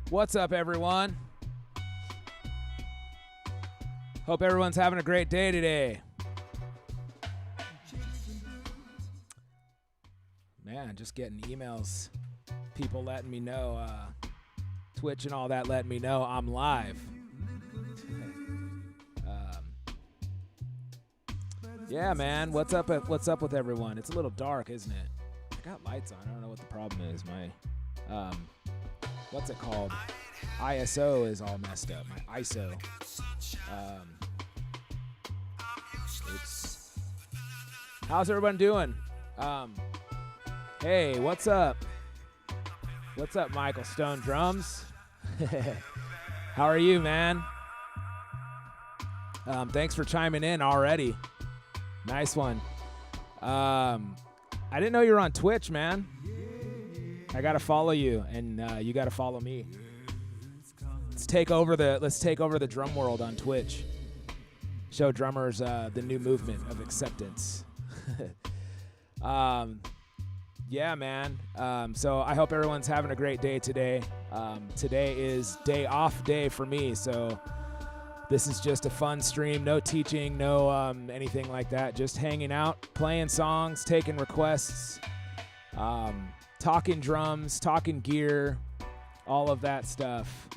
What's up, everyone? Hope everyone's having a great day today. Man, just getting emails. People letting me know, Twitch and all that letting me know I'm live. Yeah, man, what's up with everyone? It's a little dark, isn't it? I got lights on. I don't know what the problem is. My, what's it called? ISO is all messed up. My ISO. Oops. How's everyone doing? Hey, what's up? What's up, Michael Stone Drums? How are you, man? Thanks for chiming in already. Nice one. I didn't know you were on Twitch, man. I gotta follow you, and you gotta follow me. Let's take over the drum world on Twitch. Show drummers the new movement of acceptance. Yeah, man. So I hope everyone's having a great day today. Today is off day for me, so this is just a fun stream. No teaching, no anything like that. Just hanging out, playing songs, taking requests, talking drums, talking gear, all of that stuff.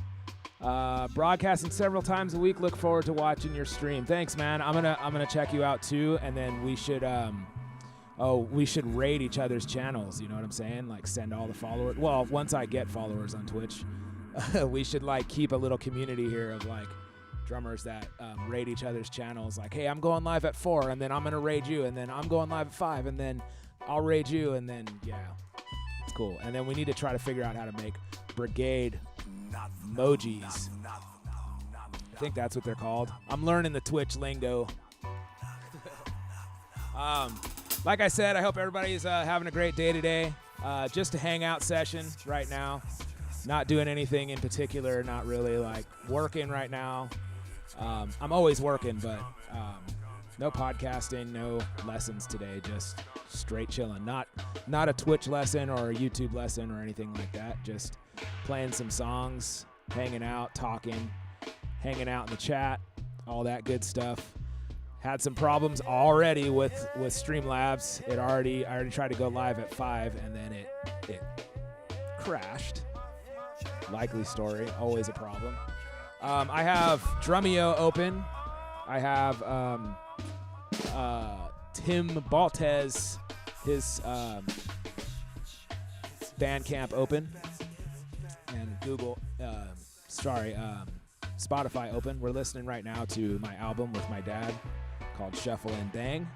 Broadcasting several times a week. Look forward to watching your stream. Thanks, man. I'm gonna check you out too, and then we should raid each other's channels. You know what I'm saying? Like send all the followers. Well, once I get followers on Twitch, we should like keep a little community here of like drummers that raid each other's channels. Like, hey, I'm going live at 4, and then I'm gonna raid you, and then I'm going live at 5, and then I'll raid you, and then yeah, it's cool. And then we need to try to figure out how to make brigade emojis. I think that's what they're called. I'm learning the Twitch lingo. Like I said, I hope everybody's having a great day today. Just a hangout session right now. Not doing anything in particular. Not really like working right now. I'm always working, but no podcasting, no lessons today. Just straight chilling. Not a Twitch lesson or a YouTube lesson or anything like that. Just playing some songs, hanging out, talking, hanging out in the chat, all that good stuff. Had some problems already with Streamlabs. I already tried to go live at 5, and then it crashed. Likely story, always a problem. I have Drumeo open. I have Tim Baltez, his Bandcamp open, and Spotify open. We're listening right now to my album with my dad called Shuffle and Bang.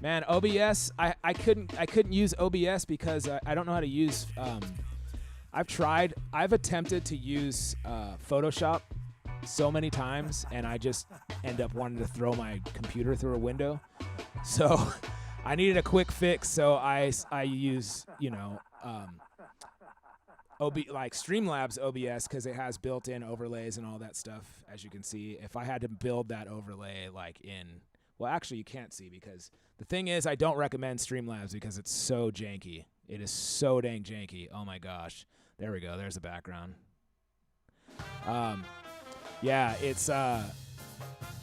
Man, OBS, I couldn't use OBS because I don't know how to use. I've attempted to use Photoshop so many times, and I just end up wanting to throw my computer through a window. So I needed a quick fix, so I use like Streamlabs OBS because it has built-in overlays and all that stuff, as you can see. If I had to build that overlay well, actually you can't see, because the thing is I don't recommend Streamlabs because it's so janky. It is so dang janky. Oh my gosh. There we go. There's the background. Yeah, it's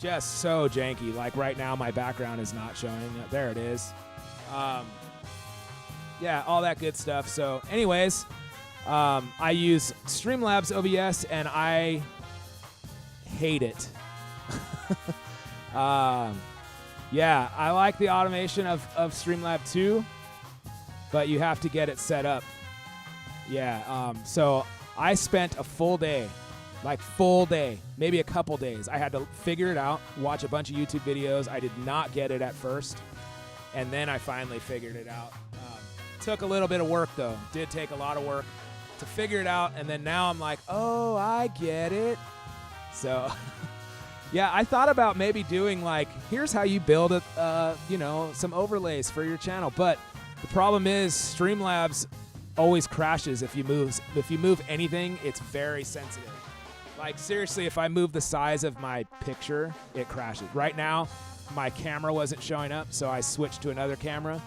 just so janky. Like right now my background is not showing. There it is. Yeah, all that good stuff. So anyways, I use Streamlabs OBS, and I hate it. Yeah, I like the automation of Streamlabs 2, but you have to get it set up. Yeah, so I spent a full day, maybe a couple days. I had to figure it out, watch a bunch of YouTube videos. I did not get it at first, and then I finally figured it out. Took a little bit of work, though. Did take a lot of work to figure it out, and then now I'm like, oh, I get it. So, yeah, I thought about maybe doing like, here's how you build some overlays for your channel. But the problem is Streamlabs always crashes if you move anything. It's very sensitive. Like seriously, if I move the size of my picture, it crashes. Right now, my camera wasn't showing up, so I switched to another camera,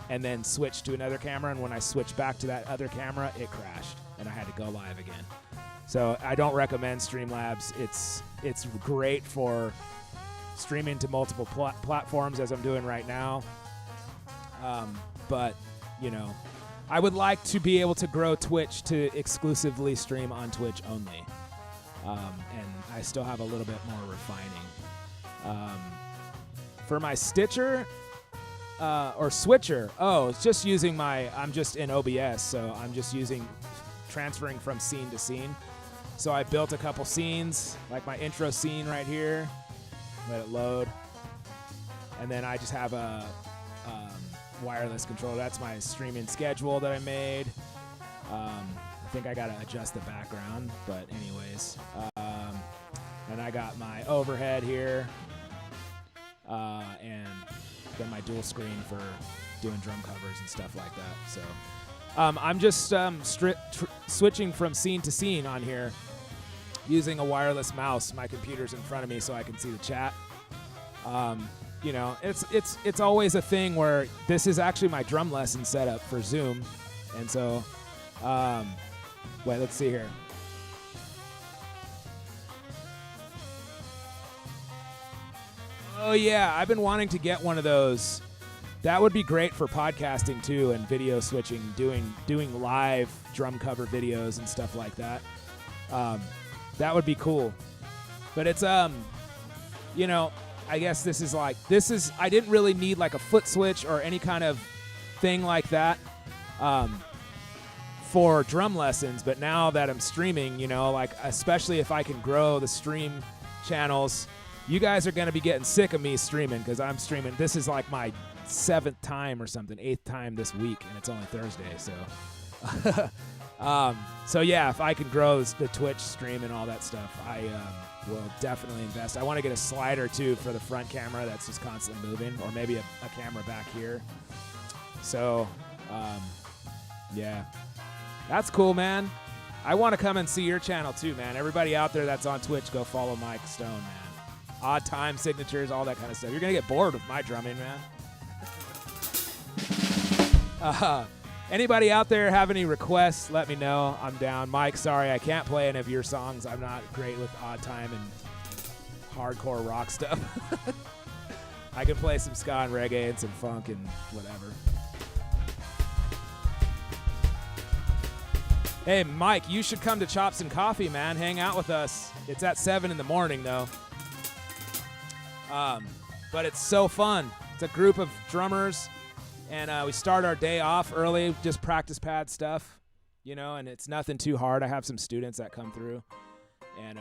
and then switched to another camera. And when I switched back to that other camera, it crashed, and I had to go live again. So I don't recommend Streamlabs. It's great for streaming to multiple platforms, as I'm doing right now. But, you know, I would like to be able to grow Twitch to exclusively stream on Twitch only. And I still have a little bit more refining. For my Stitcher or Switcher, it's just using I'm just in OBS, so I'm just transferring from scene to scene. So I built a couple scenes, like my intro scene right here. Let it load. And then I just have a wireless controller. That's my streaming schedule that I made. I think I got to adjust the background, but anyways. And I got my overhead here. And then my dual screen for doing drum covers and stuff like that. So I'm just switching from scene to scene on here using a wireless mouse. My computer's in front of me so I can see the chat. You know, it's always a thing where this is actually my drum lesson setup for Zoom. And so, wait, let's see here. Oh, yeah, I've been wanting to get one of those. That would be great for podcasting, too, and video switching, doing live drum cover videos and stuff like that. That would be cool. But it's, you know, I guess I didn't really need like a foot switch or any kind of thing like that for drum lessons. But now that I'm streaming, you know, like especially if I can grow the stream channels, you guys are going to be getting sick of me streaming because I'm streaming. This is like my 7th time or something, 8th time this week, and it's only Thursday. So, so yeah, if I can grow the Twitch stream and all that stuff, I will definitely invest. I want to get a slider too for the front camera that's just constantly moving, or maybe a camera back here. So, yeah, that's cool, man. I want to come and see your channel too, man. Everybody out there that's on Twitch, go follow Mike Stone, man. Odd time signatures, all that kind of stuff. You're gonna get bored with my drumming, man. Anybody out there have any requests, let me know. I'm down. Mike, sorry, I can't play any of your songs. I'm not great with odd time and hardcore rock stuff. I can play some ska and reggae and some funk and whatever. Hey, Mike, you should come to Chops and Coffee, man. Hang out with us. It's at 7 in the morning, though. But it's so fun. It's a group of drummers. And we start our day off early, just practice pad stuff, you know, and it's nothing too hard. I have some students that come through. And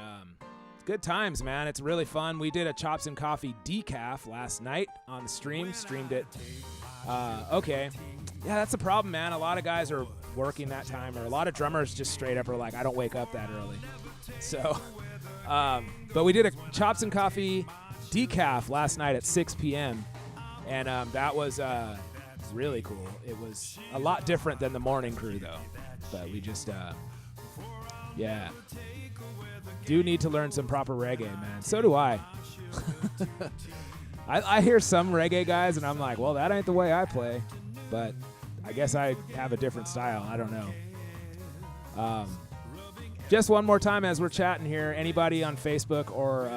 it's good times, man. It's really fun. We did a Chops and Coffee decaf last night on the stream. Streamed it. Okay. Yeah, that's the problem, man. A lot of guys are working that time, or a lot of drummers just straight up are like, I don't wake up that early. So, but we did a Chops and Coffee decaf last night at 6 p.m. And that was really cool. It was a lot different than the morning crew, though. But we just, yeah. Do need to learn some proper reggae, man. So do I. I hear some reggae guys, and I'm like, well, that ain't the way I play. But I guess I have a different style. I don't know. Just one more time as we're chatting here, anybody on Facebook or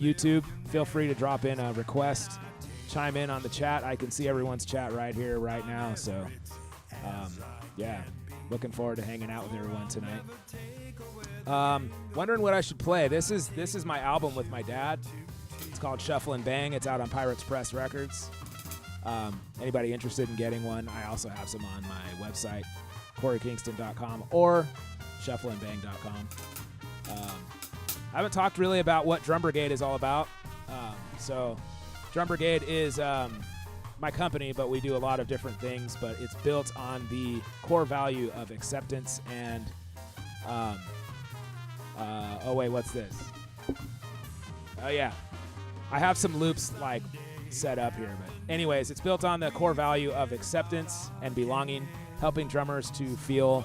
YouTube, feel free to drop in a request. Chime in on the chat. I can see everyone's chat right here, right now. So, yeah, looking forward to hanging out with everyone tonight. Wondering what I should play. This is my album with my dad. It's called Shuffle and Bang. It's out on Pirates Press Records. Anybody interested in getting one? I also have some on my website, CoreyKingston.com or ShuffleandBang.com. I haven't talked really about what Drum Brigade is all about. So Drum Brigade is my company, but we do a lot of different things, but it's built on the core value of acceptance and oh wait, what's this? Oh yeah, I have some loops like set up here, but anyways, it's built on the core value of acceptance and belonging, helping drummers to feel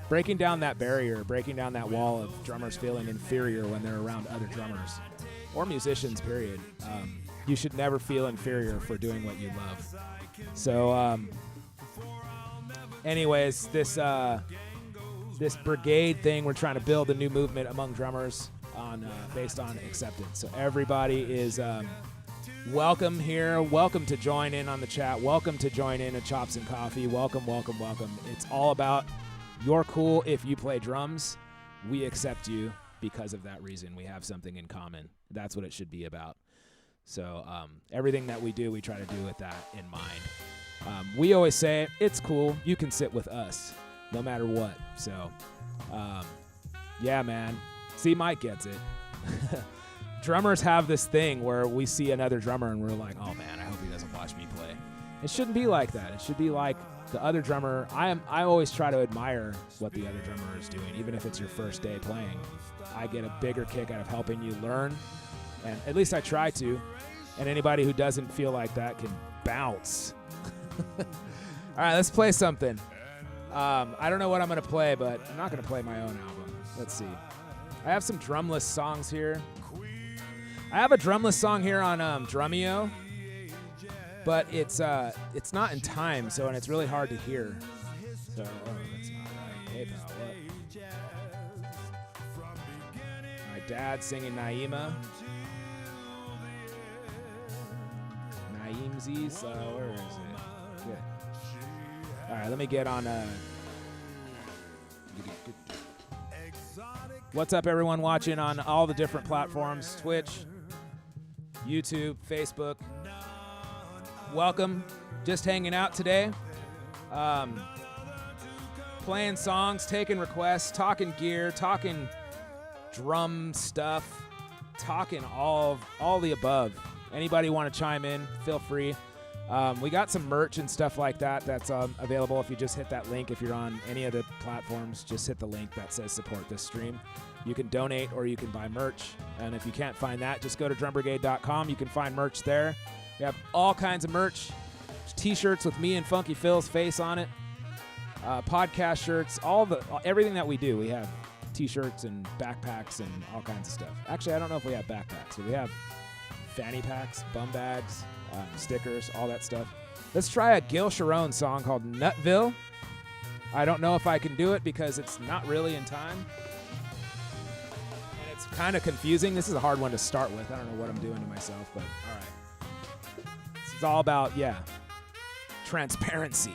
breaking down that barrier, breaking down that wall of drummers feeling inferior when they're around other drummers or musicians, period. you should never feel inferior for doing what you love. So, anyways, this brigade thing, we're trying to build a new movement among drummers based on acceptance. So everybody is welcome here. Welcome to join in on the chat. Welcome to join in at Chops and Coffee. Welcome, welcome, welcome. It's all about you're cool if you play drums. We accept you because of that reason. We have something in common. That's what it should be about. So everything that we do, we try to do with that in mind. We always say, it's cool. You can sit with us no matter what. So, yeah, man. See, Mike gets it. Drummers have this thing where we see another drummer and we're like, oh, man, I hope he doesn't watch me play. It shouldn't be like that. It should be like the other drummer. I always try to admire what the other drummer is doing, even if it's your first day playing. I get a bigger kick out of helping you learn, and at least I try to. And anybody who doesn't feel like that can bounce. All right, let's play something. I don't know what I'm going to play, but I'm not going to play my own album. Let's see. I have some drumless songs here. I have a drumless song here on Drumeo, but it's not in time, and it's really hard to hear. So, that's not right. Hey, pal, what? My dad singing Naima. Naimzies, where is it? Good. All right, let me get on. What's up, everyone watching on all the different platforms? Twitch, YouTube, Facebook. Welcome. Just hanging out today. Playing songs, taking requests, talking gear, talking drum stuff, talking all the above. Anybody want to chime in, feel free. We got some merch and stuff like that that's available if you just hit that link. If you're on any of the platforms, just hit the link that says support this stream. You can donate or you can buy merch. And if you can't find that, just go to drumbrigade.com. You can find merch there. We have all kinds of merch. T-shirts with me and Funky Phil's face on it. Podcast shirts, everything that we do. We have T-shirts and backpacks and all kinds of stuff. Actually, I don't know if we have backpacks, but we have fanny packs, bum bags, stickers, all that stuff. Let's try a Gil Sharon song called Nutville. I don't know if I can do it because it's not really in time. And it's kind of confusing. This is a hard one to start with. I don't know what I'm doing to myself, but all right. This is all about, transparency.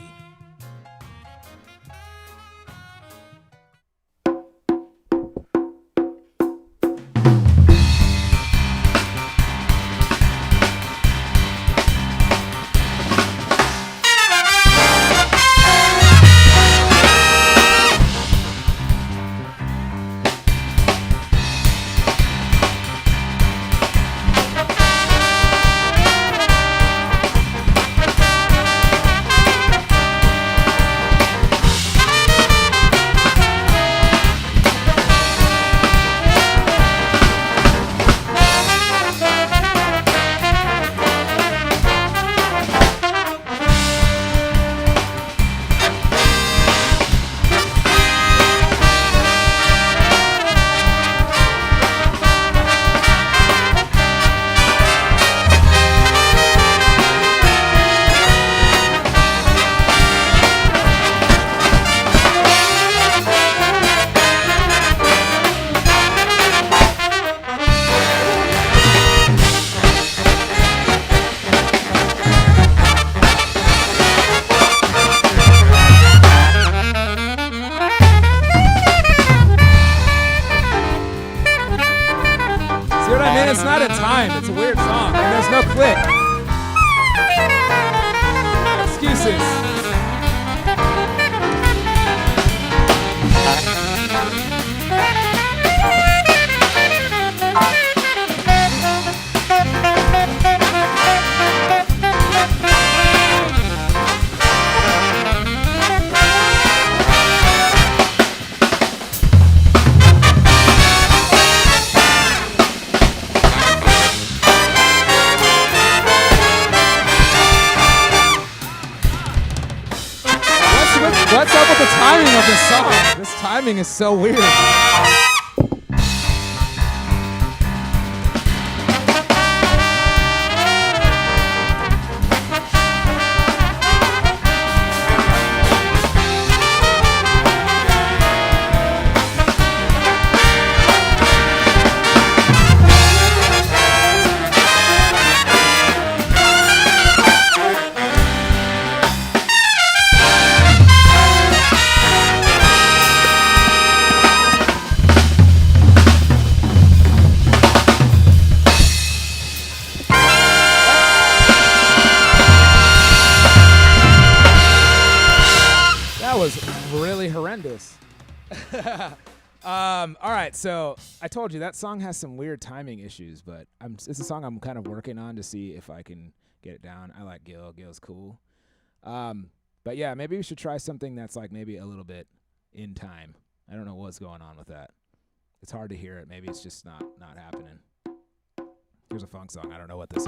Is so weird. horrendous. All right, so I told you that song has some weird timing issues, but it's a song I'm kind of working on to see if I can get it down. I like Gil. Gil's cool. But yeah, maybe we should try something that's like maybe a little bit in time. I don't know what's going on with that. It's hard to hear it. Maybe it's just not happening. Here's a funk song. I don't know what this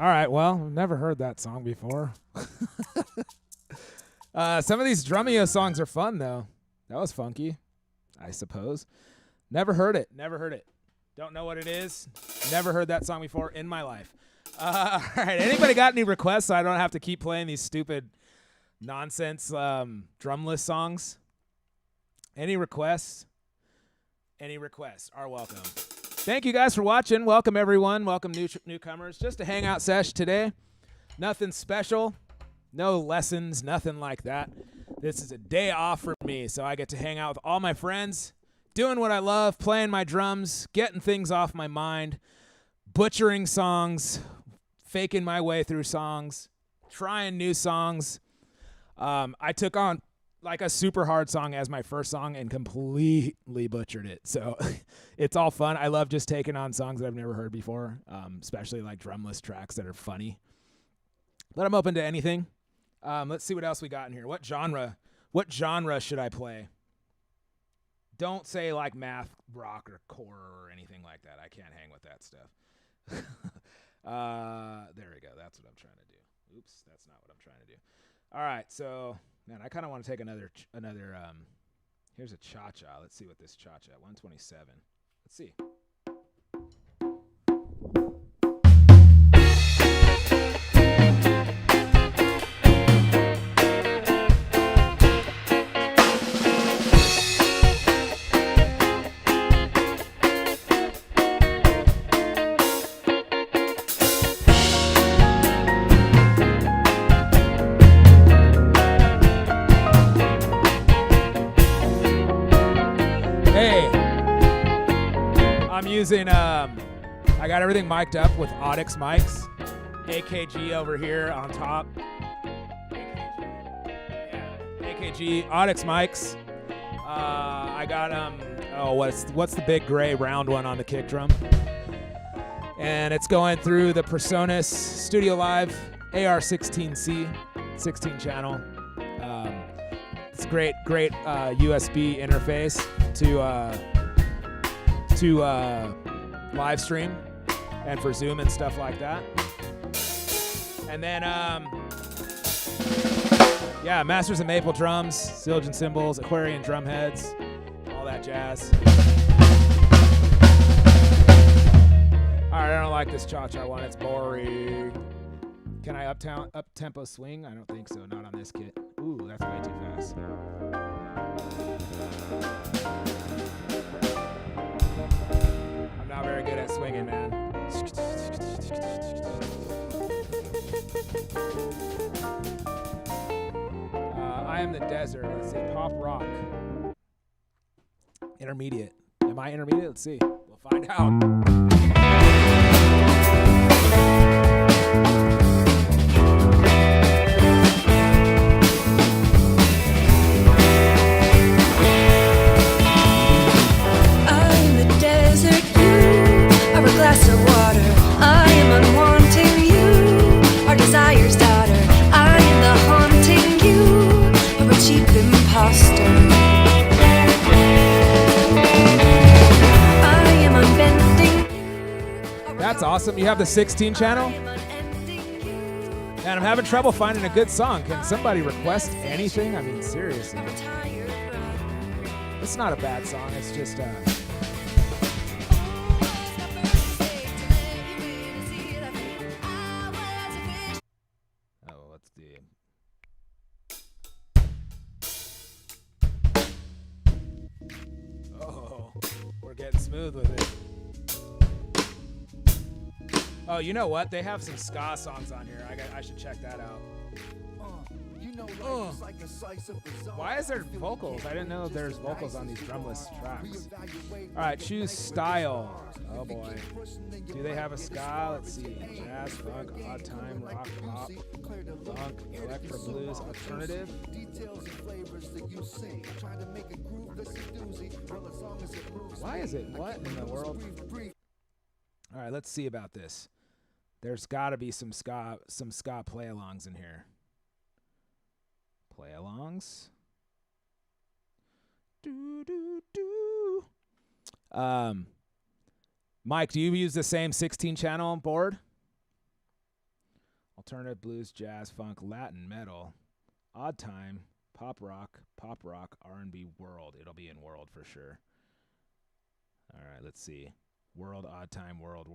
All right, well, I've never heard that song before. Some of these Drumeo songs are fun, though. That was funky, I suppose. Never heard it. Don't know what it is. Never heard that song before in my life. All right, anybody got any requests so I don't have to keep playing these stupid nonsense drumless songs? Any requests? Any requests are welcome. Thank you guys for watching. Welcome, everyone. Welcome, newcomers. Just a hangout sesh today. Nothing special. No lessons, nothing like that. This is a day off for me, so I get to hang out with all my friends, doing what I love, playing my drums, getting things off my mind, butchering songs, faking my way through songs, trying new songs. I took on like a super hard song as my first song and completely butchered it. So it's all fun. I love just taking on songs that I've never heard before, especially like drumless tracks that are funny. But I'm open to anything. Let's see what else we got in here. What genre should I play? Don't say like math, rock, or core or anything like that. I can't hang with that stuff. There we go. That's what I'm trying to do. Oops, that's not what I'm trying to do. All right, so man, I kind of want to take another. Here's a cha-cha. Let's see what this cha-cha. 127. Let's see. Using I got everything mic'd up with Audix mics. AKG over here on top. AKG Audix mics. I got what's the big gray round one on the kick drum? And it's going through the PreSonus Studio Live AR16C 16 channel. It's great USB interface to live stream and for Zoom and stuff like that. And then Masters of Maple drums, Zildjian cymbals, Aquarian drum heads, all that jazz. Alright, I don't like this cha-cha one, it's boring. Can I up-tempo swing? I don't think so, not on this kit. Ooh, that's way too fast. Not very good at swinging, man. I Am the Desert. Let's see. Pop rock. Intermediate. Am I intermediate? Let's see. We'll find out. Glass of water, I am unwanting you, our desire's daughter, I am the haunting you, of a cheap imposter. I am unbending. That's awesome. You have the 16 channel? And I'm having trouble finding a good song. Can somebody request anything? I mean, seriously. It's not a bad song, it's just smooth with it. Oh, you know what? They have some ska songs on here. I should check that out. Why is there vocals? I didn't know there's vocals on these drumless tracks. All right, choose style. Oh boy. Do they have a ska? Let's see. Jazz, funk, odd time, rock, pop, funk, electro blues, alternative. Why is it? What in the world? All right, let's see about this. There's got to be some ska play-alongs in here. Play-alongs. Mike, do you use the same 16 channel board? Alternative, blues, jazz, funk, Latin, metal, odd time, pop rock, R&B, world. It'll be in world for sure. All right, let's see. World, odd time, world.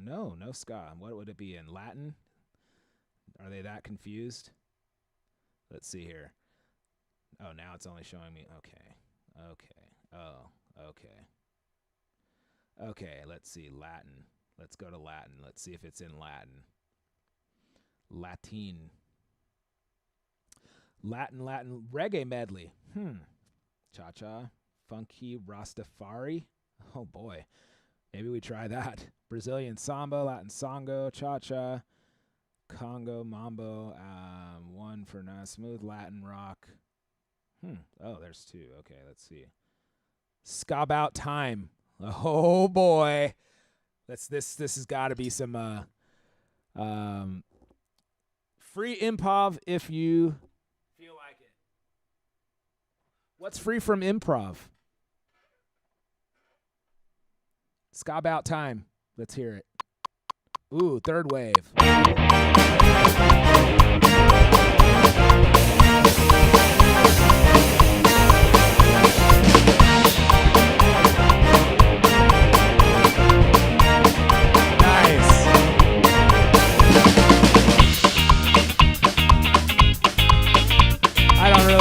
No ska. What would it be in? Latin? Are they that confused? Let's see here. Oh, now it's only showing me. Okay. Oh, okay. Okay, let's see. Latin. Let's go to Latin. Let's see if it's in Latin. Latin. Reggae medley. Cha-cha. Funky Rastafari. Oh, boy. Maybe we try that. Brazilian samba, Latin songo, cha-cha, Congo, mambo, one for now. Smooth Latin rock. Oh, there's two. Okay, let's see. Ska About Time. Oh boy, this has got to be some free improv if you feel like it. What's free from improv? Ska About Time. Let's hear it. Ooh, third wave.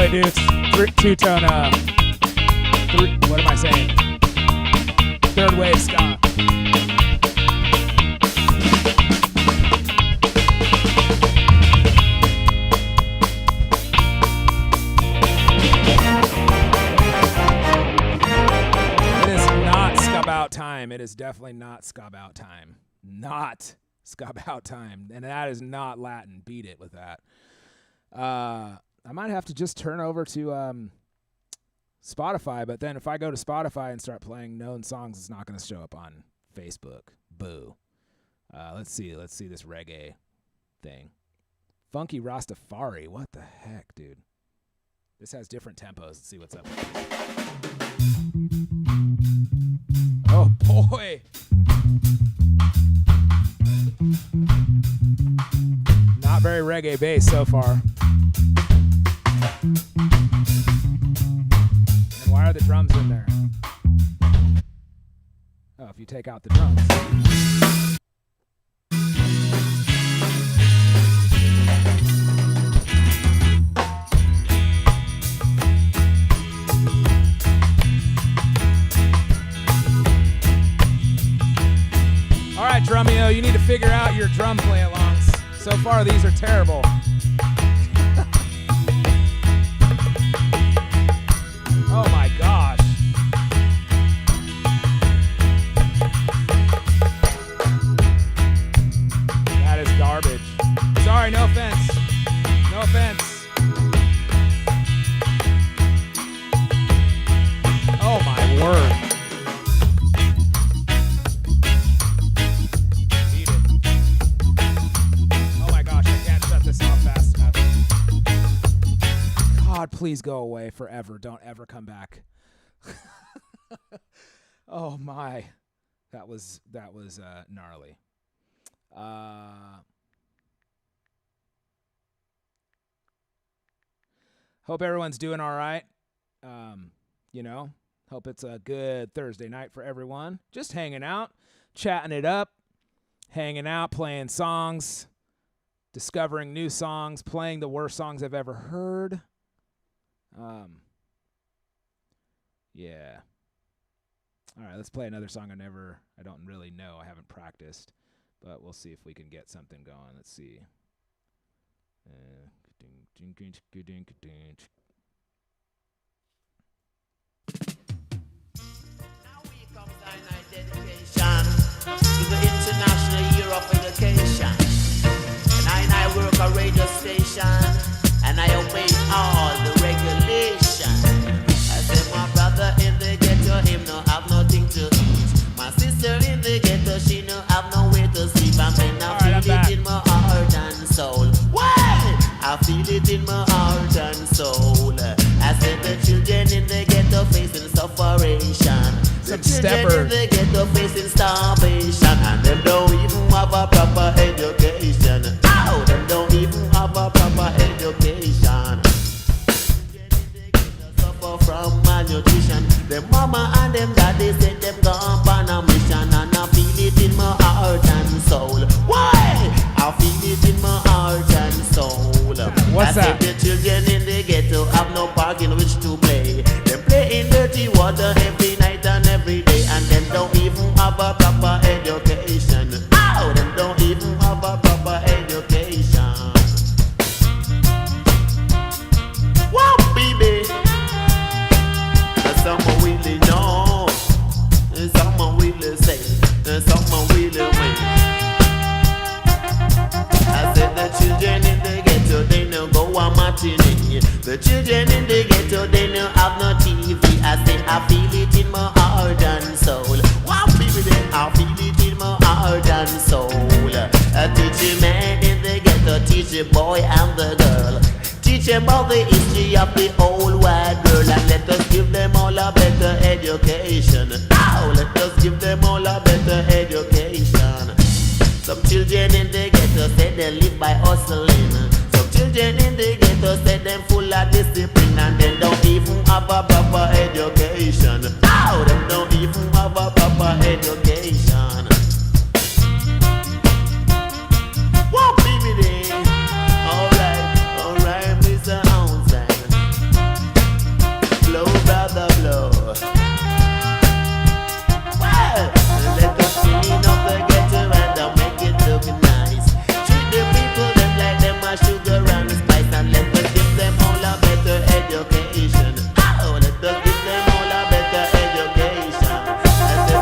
Do two-tone, what am I saying? Third wave ska. It is not ska about time. It is definitely not ska about time. Not ska about time. And that is not Latin. Beat it with that. I might have to just turn over to Spotify, but then if I go to Spotify and start playing known songs, it's not going to show up on Facebook. Boo. Let's see this reggae thing. Funky Rastafari. What the heck, dude? This has different tempos. Let's see what's up. Oh, boy. Not very reggae bass so far. And why are the drums in there? Oh, if you take out the drums. All right, Drumeo, you need to figure out your drum play-alongs. So far, these are terrible. Oh my gosh. That is garbage. Sorry, no offense. No offense. Oh my word. Beat it. Oh my gosh, I can't shut this off fast enough. God, please go away forever. Don't ever come back. Oh my. That was gnarly. Hope everyone's doing all right. Hope it's a good Thursday night for everyone. Just hanging out, chatting it up, hanging out, playing songs, discovering new songs, playing the worst songs I've ever heard. Yeah. All right, let's play another song I don't really know. I haven't practiced, but we'll see if we can get something going. Let's see. Now we come Sinai dedication to the International Year of Education. And I work a radio station, and I obey all the regulations. I say my brother in the ghetto, him no have nothing to eat. My sister in the ghetto, she no have nowhere to sleep. I feel it in my heart and soul. What? I feel it in my heart and soul. I said the children in the ghetto facing sufferation. The children in the ghetto facing starvation, and them don't even have a proper education. Ow! Them don't even have a proper education. Suffer from malnutrition. Them mama and them daddy said them gone on a mission, and I feel it in my heart and soul. Why? I feel it in my heart and soul. What's that? The children in the ghetto have no park in which to play. They play in dirty water every night and every day, and them don't even have a proper education. Ow! Them don't even have a proper education. Wow, baby! Someone really know, someone really say, someone really win. I said the children in the ghetto, they no go and mutiny. The children in the ghetto, they no have no TV. I say I feel it in my heart and soul. Wow, baby, then I feel it in my heart and soul. Teach a man in the ghetto, teach a boy and the girl. Teach them about the history of the old white girl, and let us give them all a better education. Now, let us give them all a better education. Some children in the ghetto say they live by hustling. Some children in the ghetto say them full of discipline, and they don't even have a proper education. Now, them don't even have a proper education. Whoa, baby, day. Alright, Mr. Outside. Blow, brother, blow. Well, let us clean up the ghetto and make it look nice. Treat the people them like them a sugar and spice, and let us give them all a better education. Oh, let us give them all a better education. And then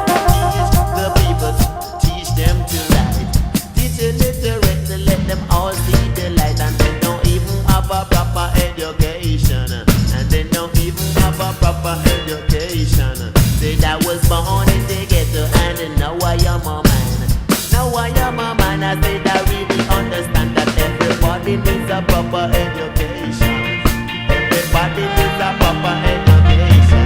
teach the people, teach them to write. Teach illiterate to let them all see the light, and they don't even have a proper education. And they don't even have a proper education. Said I was born in the ghetto and now I am a man. Now I am a man. I said I really understand that everybody needs a proper education. Everybody needs a proper education.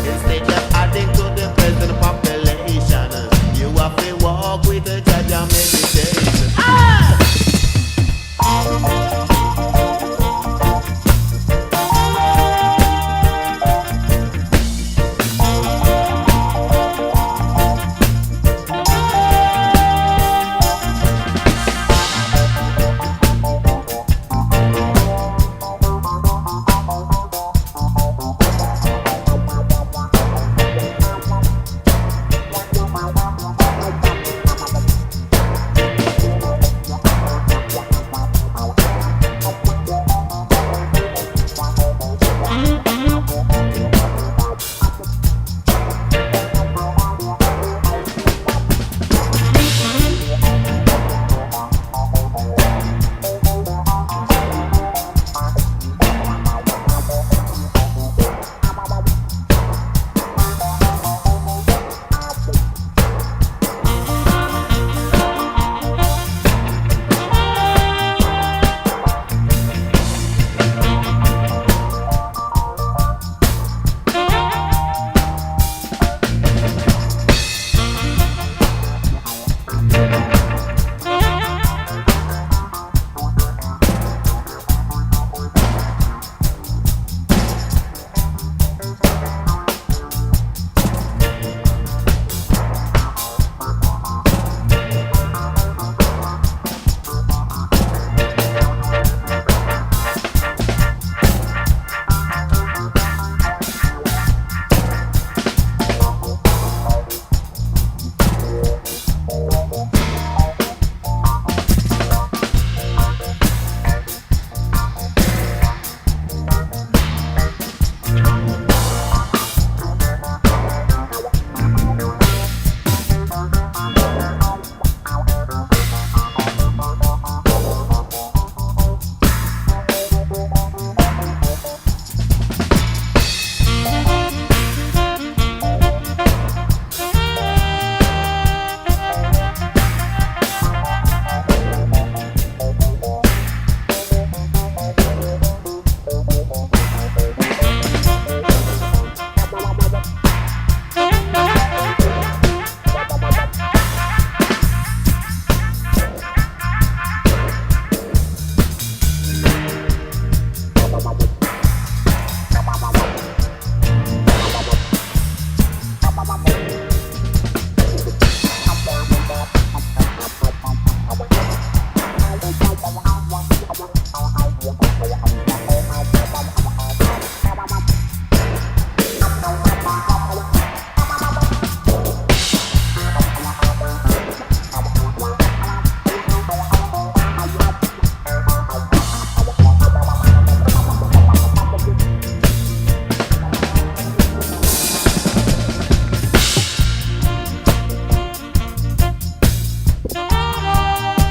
Instead of adding to the present population, you have to walk with the judge and meditation.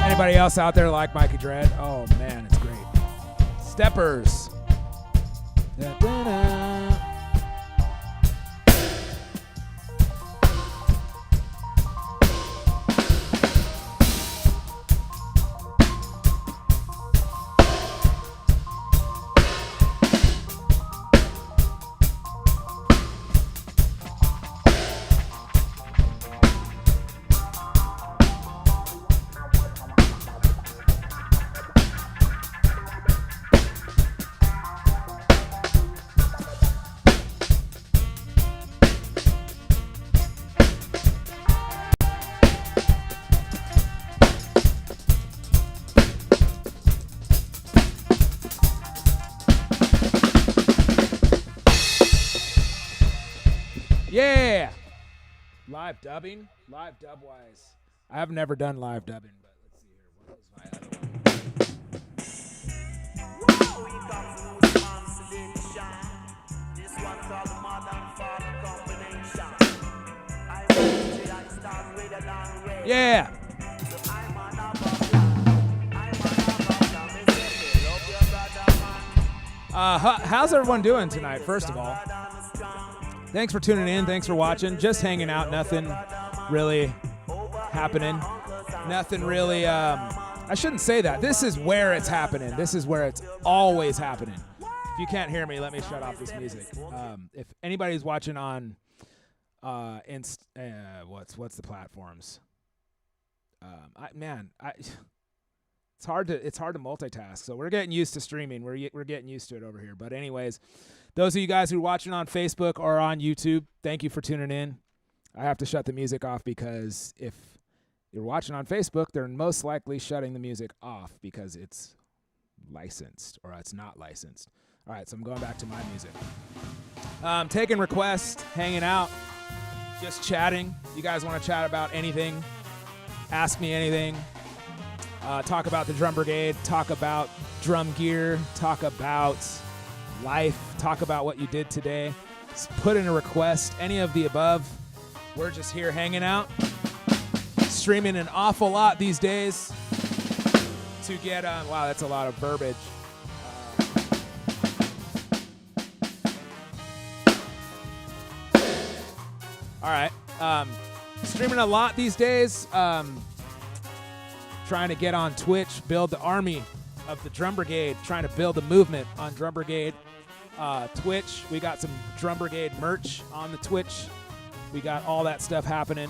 Anybody else out there like Mikey Dread? Oh man, it's great. It's Steppers. Da-da-da. Yeah. Live dubbing, live dubwise. I have never done live dubbing, but let's see here. What was my other one? Yeah. How's everyone doing tonight, first of all? Thanks for tuning in. Thanks for watching. Just hanging out. Nothing really happening. Nothing really. I shouldn't say that. This is where it's happening. This is where it's always happening. If you can't hear me, let me shut off this music. If anybody's watching on, what's the platforms? It's hard to multitask. So we're getting used to streaming. We're getting used to it over here. But anyways. Those of you guys who are watching on Facebook or on YouTube, thank you for tuning in. I have to shut the music off because if you're watching on Facebook, they're most likely shutting the music off because it's licensed or it's not licensed. All right, so I'm going back to my music. Taking requests, hanging out, just chatting. You guys want to chat about anything, ask me anything. Talk about the Drum Brigade, talk about drum gear, talk about life, talk about what you did today. Just put in a request, any of the above. We're just here hanging out, streaming an awful lot these days to get on. Wow, that's a lot of verbiage. All right, streaming a lot these days. Trying to get on Twitch, build the army of the Drum Brigade, trying to build a movement on Drum Brigade. Twitch, we got some Drum Brigade merch on the Twitch. We got all that stuff happening.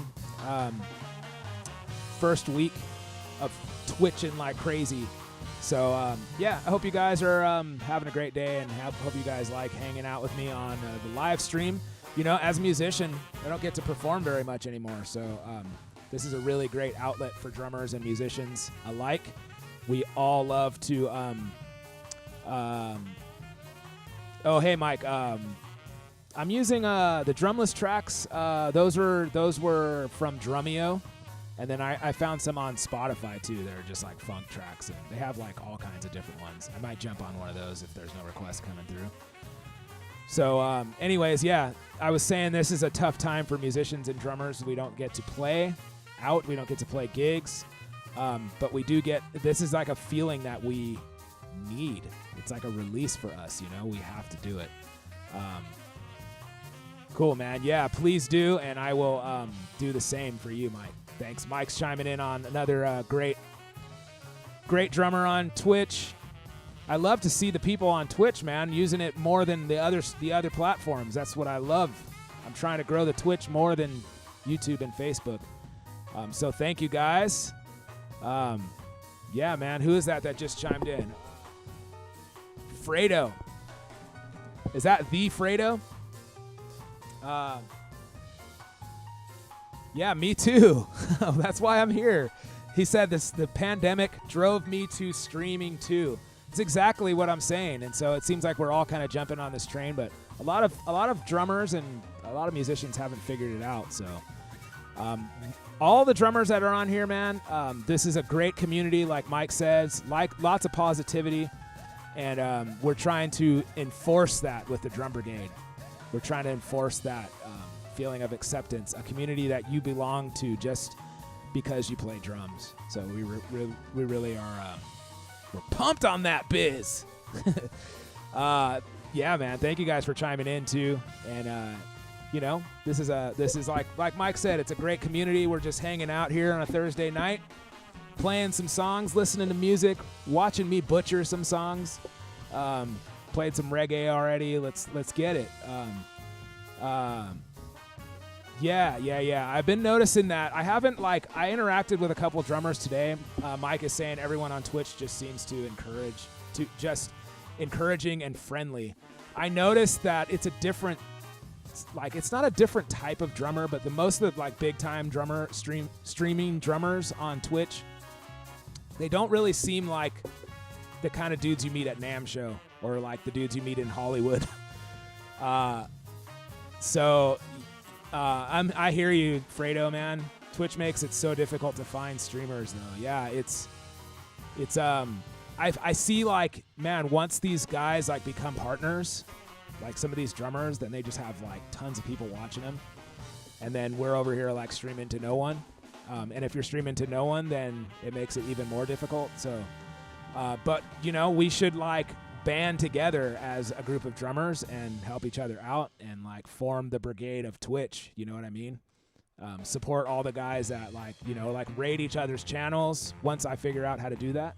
First week of twitching like crazy. So, yeah, I hope you guys are having a great day and hope you guys like hanging out with me on the live stream. You know, as a musician, I don't get to perform very much anymore. So this is a really great outlet for drummers and musicians alike. We all love to oh, hey, Mike. I'm using the drumless tracks. Those were from Drumeo, and then I found some on Spotify too. They're just like funk tracks, and they have like all kinds of different ones. I might jump on one of those if there's no requests coming through. So, anyways, yeah, I was saying this is a tough time for musicians and drummers. We don't get to play out. We don't get to play gigs, but we do get. This is like a feeling that we need. It's like a release for us, you know. We have to do it. Cool, man. Yeah, please do, and I will do the same for you, Mike. Thanks. Mike's chiming in on another great drummer on Twitch. I love to see the people on Twitch, man, using it more than the other platforms. That's what I love. I'm trying to grow the Twitch more than YouTube and Facebook. So thank you, guys. Yeah, man. Who is that just chimed in? Fredo. Is that the Fredo? Yeah, me too. That's why I'm here. He said the pandemic drove me to streaming too. It's exactly what I'm saying. And so it seems like we're all kind of jumping on this train, but a lot of drummers and a lot of musicians haven't figured it out. So all the drummers that are on here, man, this is a great community, like Mike says, like lots of positivity. And we're trying to enforce that with the Drum Brigade. We're trying to enforce that feeling of acceptance, a community that you belong to just because you play drums. So we really are we're pumped on that biz. Yeah, man. Thank you guys for chiming in too. And you know, this is like Mike said, it's a great community. We're just hanging out here on a Thursday night, playing some songs, listening to music, watching me butcher some songs. Played some reggae already. Let's get it. Yeah. I've been noticing that I haven't I interacted with a couple drummers today. Mike is saying everyone on Twitch just seems to encouraging and friendly. I noticed that it's a different, it's not a different type of drummer, but most of the big time streaming drummers on Twitch, they don't really seem like the kind of dudes you meet at NAMM show or the dudes you meet in Hollywood. I hear you, Fredo, man. Twitch makes it so difficult to find streamers though. Yeah, I see man, once these guys become partners, some of these drummers, then they just have tons of people watching them. And then we're over here streaming to no one. And if you're streaming to no one, then it makes it even more difficult. So, but we should band together as a group of drummers and help each other out and form the brigade of Twitch. You know what I mean? Support all the guys that raid each other's channels. Once I figure out how to do that,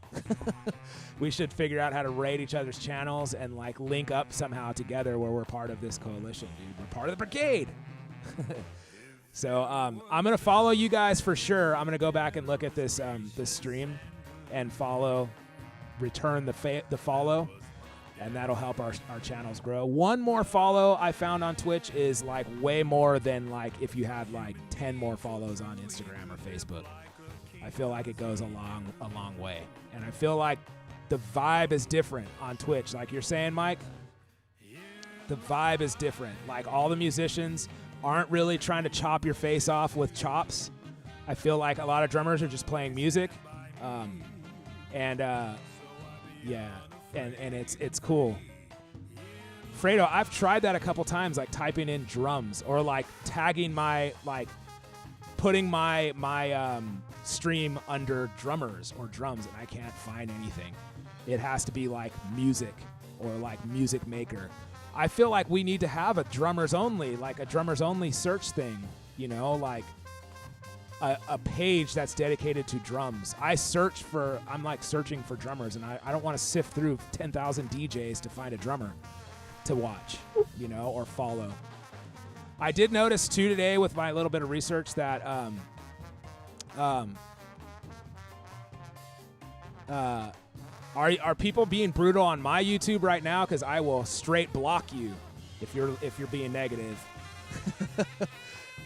we should figure out how to raid each other's channels and link up somehow together where we're part of this coalition, dude. We're part of the brigade. So I'm gonna follow you guys for sure. I'm gonna go back and look at this stream and return the follow. And that'll help our channels grow. One more follow I found on Twitch is way more than if you had 10 more follows on Instagram or Facebook. I feel like it goes a long way. And I feel like the vibe is different on Twitch. Like you're saying, Mike, the vibe is different. All the musicians aren't really trying to chop your face off with chops. I feel like a lot of drummers are just playing music. Yeah. And it's cool. Fredo, I've tried that a couple times, typing in drums or tagging putting my stream under drummers or drums, and I can't find anything. It has to be music or music maker. I feel like we need to have a drummers only search thing, a page that's dedicated to drums. I'm searching for drummers, and I don't want to sift through 10,000 DJs to find a drummer to watch, or follow. I did notice too today with my little bit of research that are people being brutal on my YouTube right now? Because I will straight block you if you're being negative.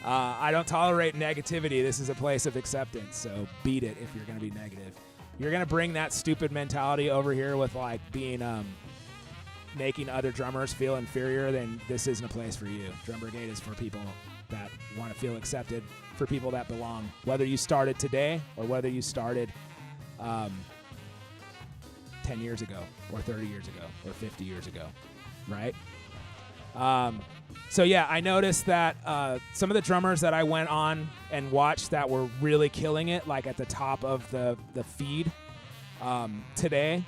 I don't tolerate negativity. This is a place of acceptance, so beat it if you're going to be negative. You're going to bring that stupid mentality over here with being making other drummers feel inferior, then this isn't a place for you. Drum Brigade is for people that want to feel accepted, for people that belong, whether you started today or whether you started 10 years ago or 30 years ago or 50 years ago, right? So yeah, I noticed that some of the drummers that I went on and watched that were really killing it, at the top of the feed today,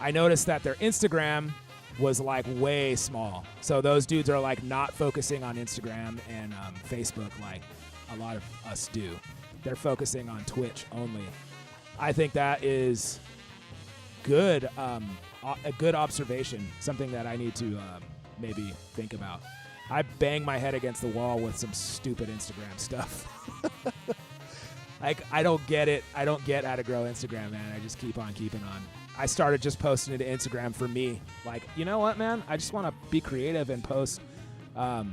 I noticed that their Instagram was way small. So those dudes are not focusing on Instagram and Facebook like a lot of us do. They're focusing on Twitch only. I think that is good, a good observation, something that I need to maybe think about. I bang my head against the wall with some stupid Instagram stuff. I don't get it. I don't get how to grow Instagram, man. I just keep on keeping on. I started just posting it to Instagram for me. You know what, man? I just want to be creative and post random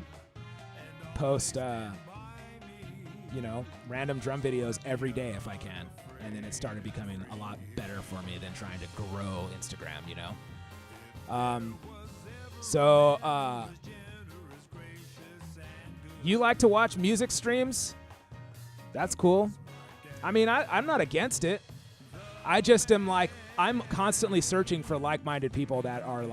drum videos every day if I can. And then it started becoming a lot better for me than trying to grow Instagram, you like to watch music streams? That's cool. I mean, I'm not against it. I just am I'm constantly searching for like-minded people that are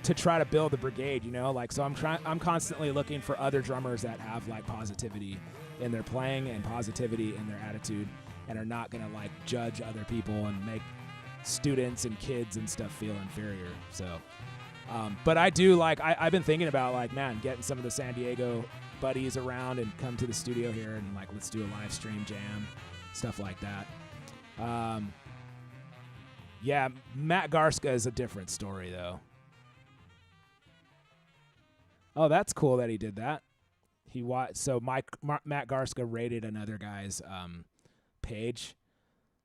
to try to build the brigade, so I'm constantly looking for other drummers that have positivity in their playing and positivity in their attitude and are not going to judge other people and make students and kids and stuff feel inferior. So, but I do like, I've been thinking about like, man, getting some of the San Diego buddies around and come to the studio here and like, let's do a live stream jam, stuff like that. Yeah, Matt Garska is a different story though. Oh, that's cool that he did that. So Matt Garska raided another guy's page.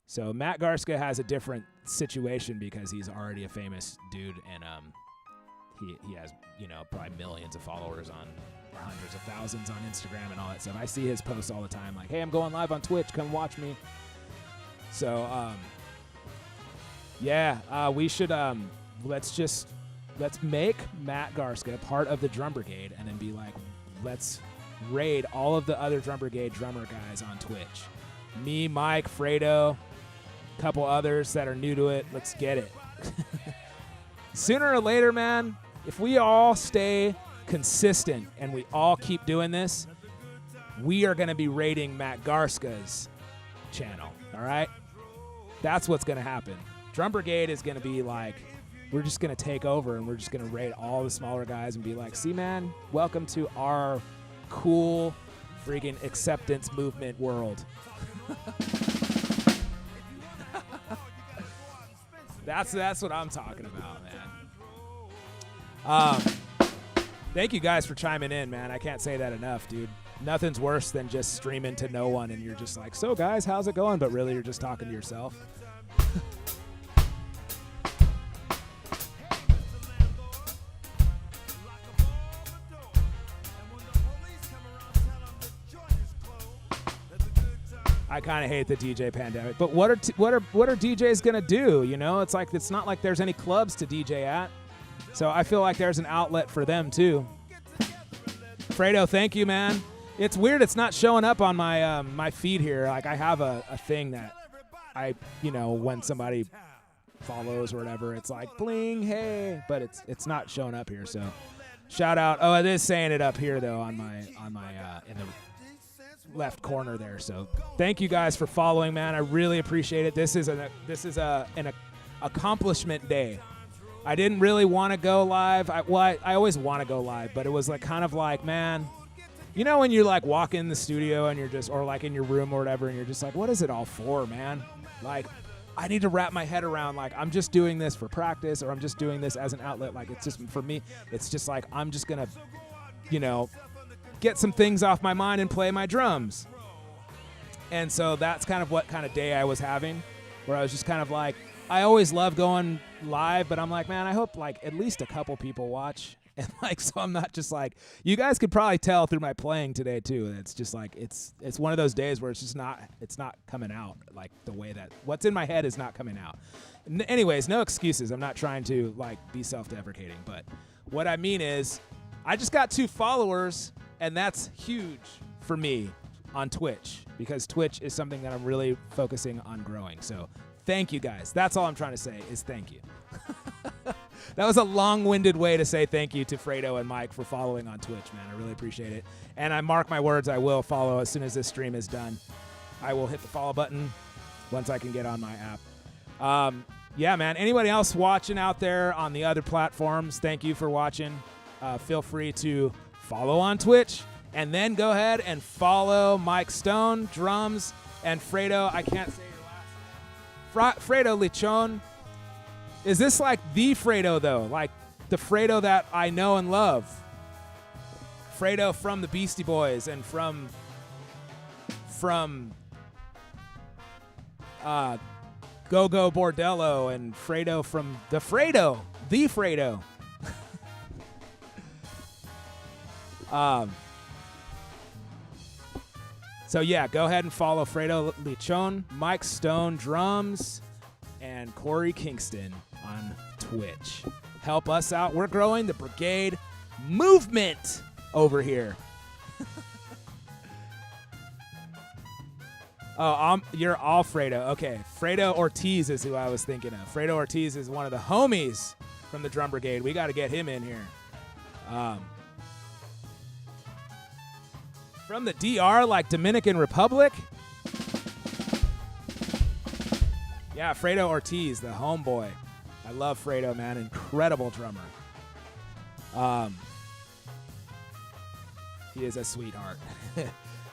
So Matt Garska has a different situation because he's already a famous dude, and he has, you know, probably millions of followers on, or hundreds of thousands on Instagram and all that stuff. I see his posts all the time, like, hey, I'm going live on Twitch, come watch me. So we should let's make Matt Garska part of the Drum Brigade, and then be like, let's raid all of the other Drum Brigade drummer guys on Twitch. Me, Mike, Fredo, a couple others that are new to it. Let's get it. Sooner or later, man, if we all stay consistent and we all keep doing this, we are going to be raiding Matt Garska's channel, all right? That's what's going to happen. Drum Brigade is going to be like, we're just going to take over, and we're just going to raid all the smaller guys and be like, see, man, welcome to our cool freaking acceptance movement world. That's what I'm talking about, man. Thank you guys for chiming in, man. I can't say that enough, dude. Nothing's worse than just streaming to no one and you're just like, so guys, how's it going? But really you're just talking to yourself. I kind of hate the DJ pandemic, but what are DJs gonna do? You know, it's like, it's not like there's any clubs to DJ at, so I feel like there's an outlet for them too. Fredo, thank you, man. It's weird, it's not showing up on my my feed here. Like, I have a thing that I, you know, when somebody follows or whatever, it's like bling, hey, but it's not showing up here. So shout out. Oh, it is saying it up here though on my in the left corner there. So thank you guys for following, man. I really appreciate it. This is an accomplishment day. I didn't really want to go live. I always want to go live, but it was like kind of like, man, you know, when you like walk in the studio and you're just, or like in your room or whatever, and you're just like, what is it all for, man? Like, I need to wrap my head around, like, I'm just doing this for practice, or I'm just doing this as an outlet. Like, it's just, for me, it's just like, I'm just gonna, you know, get some things off my mind and play my drums. And so that's kind of what kind of day I was having, where I was just kind of like, I always love going live, but I'm like, man, I hope like at least a couple people watch. And like, so I'm not just like, you guys could probably tell through my playing today too. It's just like, it's one of those days where it's not coming out like the way that what's in my head is not coming out. Anyways, no excuses. I'm not trying to like be self-deprecating, but what I mean is I just got 2 followers, and that's huge for me on Twitch, because Twitch is something that I'm really focusing on growing. So thank you guys. That's all I'm trying to say is thank you. That was a long-winded way to say thank you to Fredo and Mike for following on Twitch, man. I really appreciate it. And I mark my words, I will follow as soon as this stream is done. I will hit the follow button once I can get on my app. Yeah, man. Anybody else watching out there on the other platforms, thank you for watching. Feel free to follow on Twitch, and then go ahead and follow Mike Stone, drums, and Fredo. I can't say your last name. Fredo Lichon. Is this like the Fredo, though? Like the Fredo that I know and love? Fredo from the Beastie Boys and from Go-Go Bordello, and Fredo from the Fredo. So yeah, go ahead and follow Fredo Lichon, Mike Stone drums, and Corey Kingston on Twitch. Help us out. We're growing the Brigade movement over here. You're all Fredo. Okay, Fredo Ortiz is who I was thinking of. Fredo Ortiz is one of the homies from the Drum Brigade. We got to get him in here. From the DR, like Dominican Republic? Yeah, Fredo Ortiz, the homeboy. I love Fredo, man. Incredible drummer. He is a sweetheart.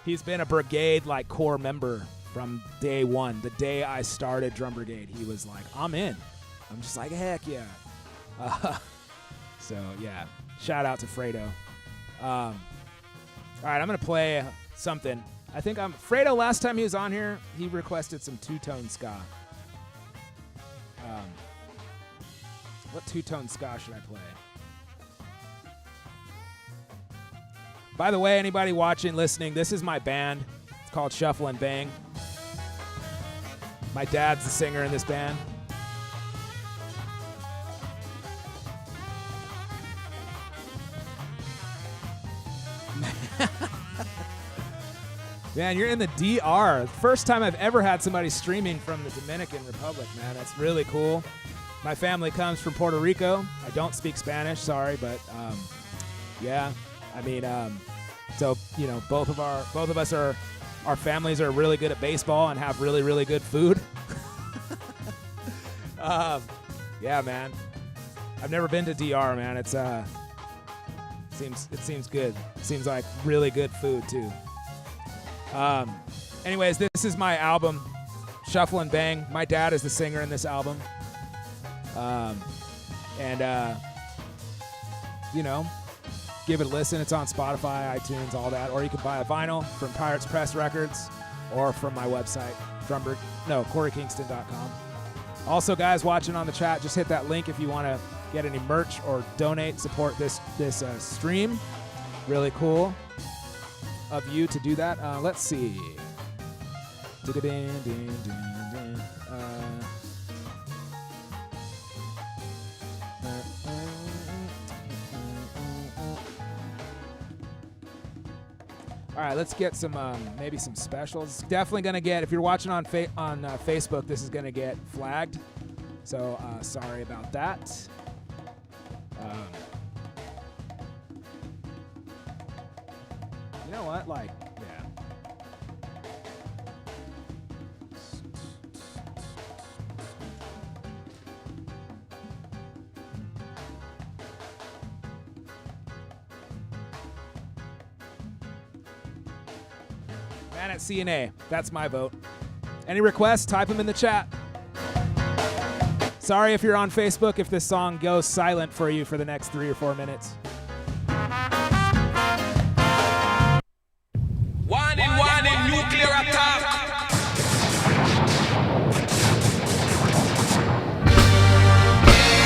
He's been a Brigade like core member from day one. The day I started Drum Brigade, he was like, I'm in. I'm just like, heck yeah. So yeah, shout out to Fredo. All right, I'm gonna play something. I think Fredo. Last time he was on here, he requested some two-tone ska. What two-tone ska should I play? By the way, anybody watching, listening, this is my band. It's called Shuffle and Bang. My dad's the singer in this band. Man, you're in the DR. First time I've ever had somebody streaming from the Dominican Republic, man. That's really cool. My family comes from Puerto Rico. I don't speak Spanish, sorry, but yeah. I mean, so you know, both of us are, our families are really good at baseball and have really, really good food. Yeah, man. I've never been to DR, man. It seems good. It seems like really good food too. Anyways, this is my album, Shuffle and Bang. My dad is the singer in this album. You know, give it a listen. It's on Spotify, iTunes, all that. Or you can buy a vinyl from Pirates Press Records or from my website, CoreyKingston.com. Also, guys watching on the chat, just hit that link if you want to get any merch or donate, support this stream. Really cool of you to do that. Let's see. All right, let's get some maybe some specials. Definitely gonna get, if you're watching on Facebook, this is gonna get flagged. So sorry about that. You know what? Like, yeah. Man at CNA. That's my vote. Any requests? Type them in the chat. Sorry if you're on Facebook if this song goes silent for you for the next 3 or 4 minutes. Warning, nuclear attack.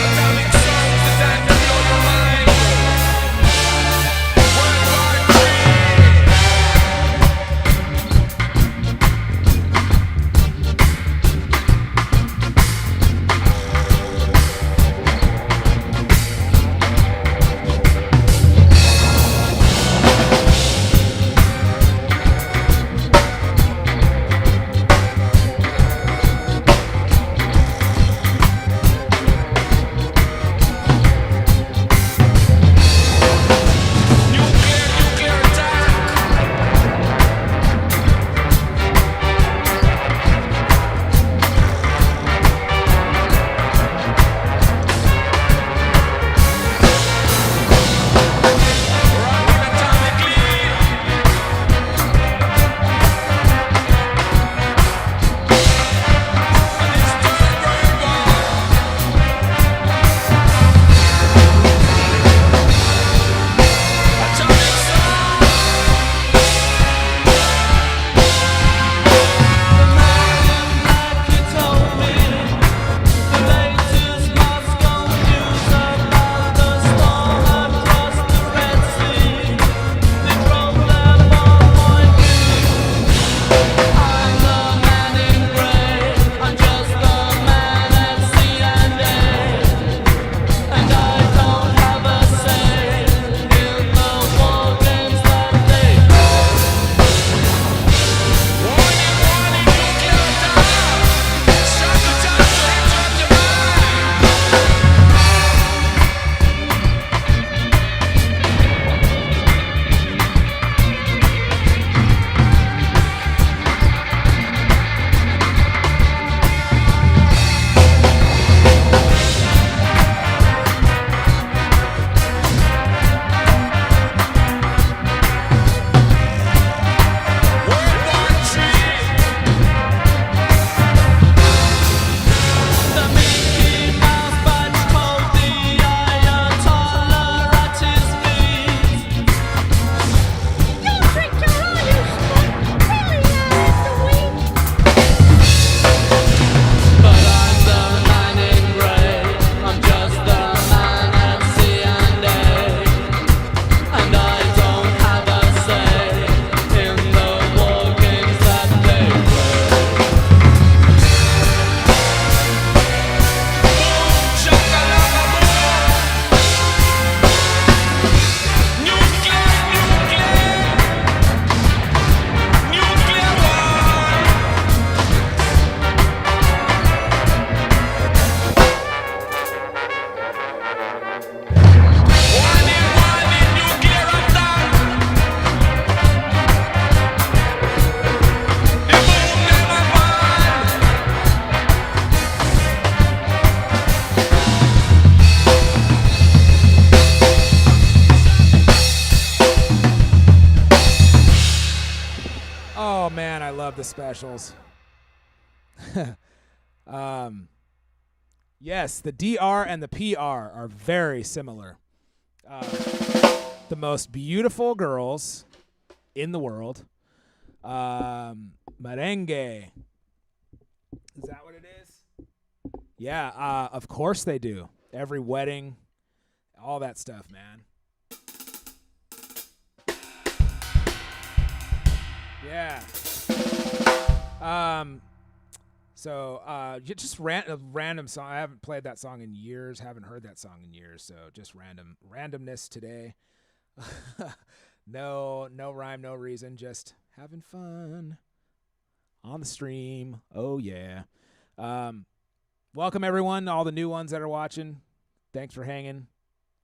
Atomic songs designed to blow your mind. World War love the specials. Yes, the DR and the PR are very similar. The most beautiful girls in the world. Merengue. Is that what it is? Yeah, of course they do. Every wedding, all that stuff, man. Yeah. So just a random song. I haven't played that song in years. Haven't heard that song in years. So just randomness today. No rhyme, no reason. Just having fun on the stream. Oh yeah. Welcome everyone, all the new ones that are watching. Thanks for hanging,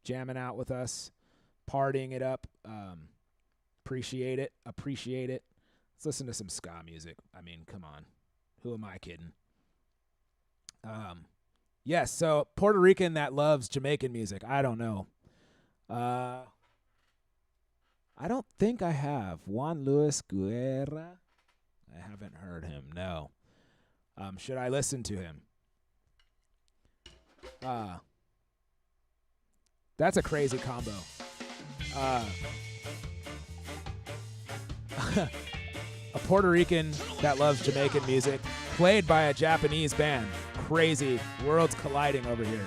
jamming out with us, partying it up. Appreciate it. Let's listen to some ska music. I mean, come on. Who am I kidding? Yes, so Puerto Rican that loves Jamaican music. I don't know. I don't think I have. Juan Luis Guerra? I haven't heard him, no. Should I listen to him? That's a crazy combo. A Puerto Rican that loves Jamaican music, played by a Japanese band. Crazy. Worlds colliding over here.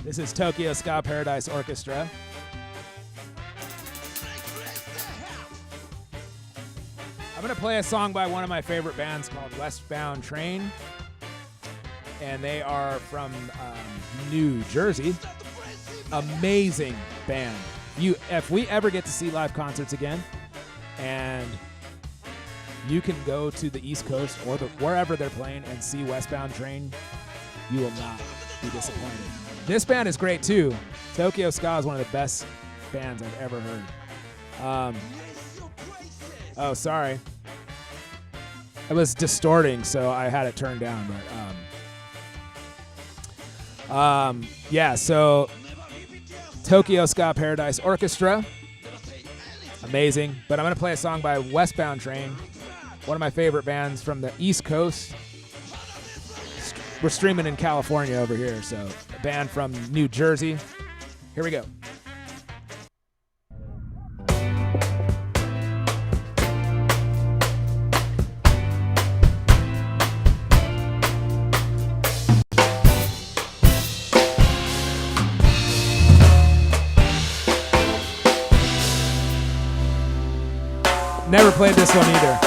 This is Tokyo Ska Paradise Orchestra. I'm going to play a song by one of my favorite bands called Westbound Train. And they are from New Jersey. Amazing band. If we ever get to see live concerts again, and you can go to the East Coast or wherever they're playing and see Westbound Train, you will not be disappointed. This band is great too. Tokyo Ska is one of the best bands I've ever heard. Oh, sorry. It was distorting, so I had it turned down. But yeah, so Tokyo Ska Paradise Orchestra. Amazing. But I'm going to play a song by Westbound Train, one of my favorite bands from the East Coast. We're streaming in California over here, so a band from New Jersey. Here we go. Never played this one either.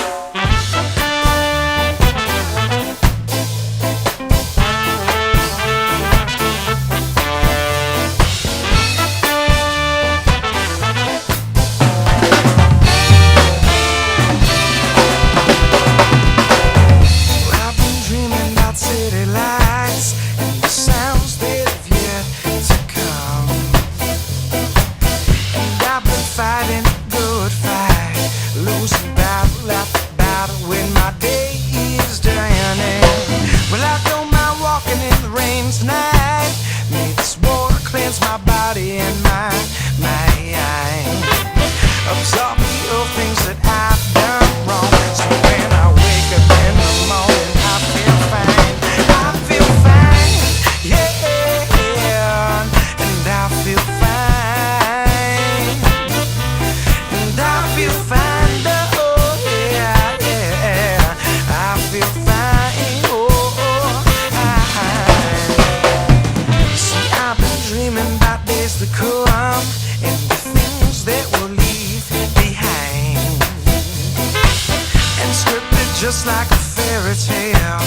Just like a fairy tale,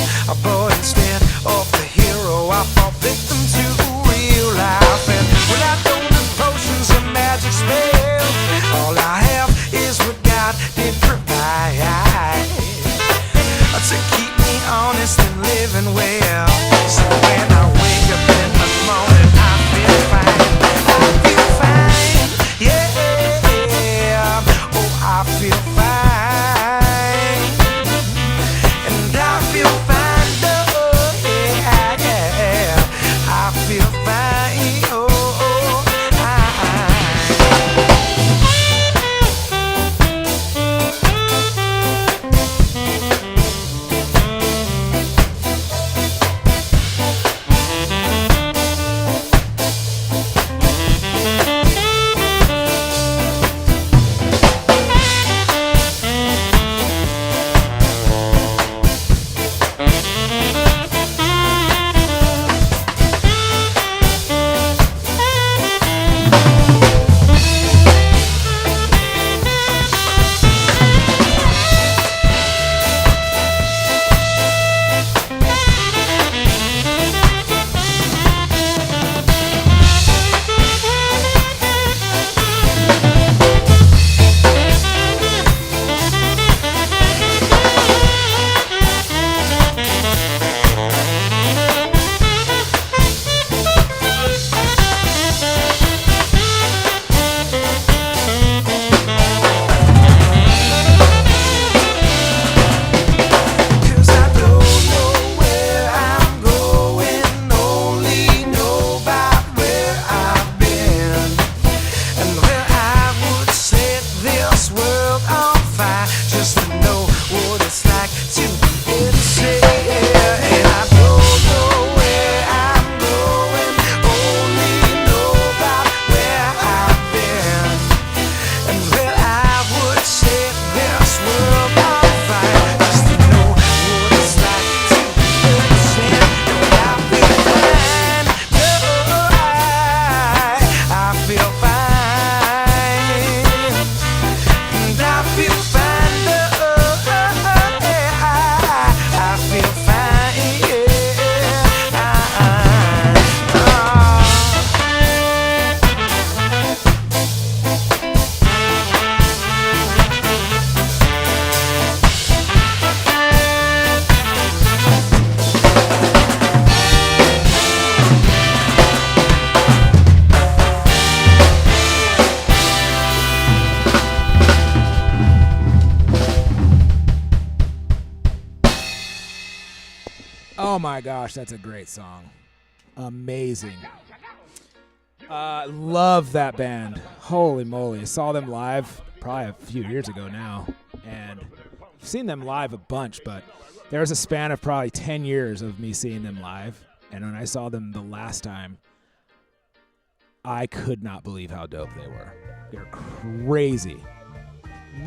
but instead of the hero, I fall victim to real life. And without golden potions and magic spells, all I have is what God did provide to keep me honest and living well. So when I wake up in the morning, I feel fine. I feel fine, yeah. Oh, I feel fine. I feel fine, Oh my gosh, that's a great song. Amazing. Love that band. Holy moly. I saw them live probably a few years ago now. And I've seen them live a bunch, but there was a span of probably 10 years of me seeing them live. And when I saw them the last time, I could not believe how dope they were. They're crazy.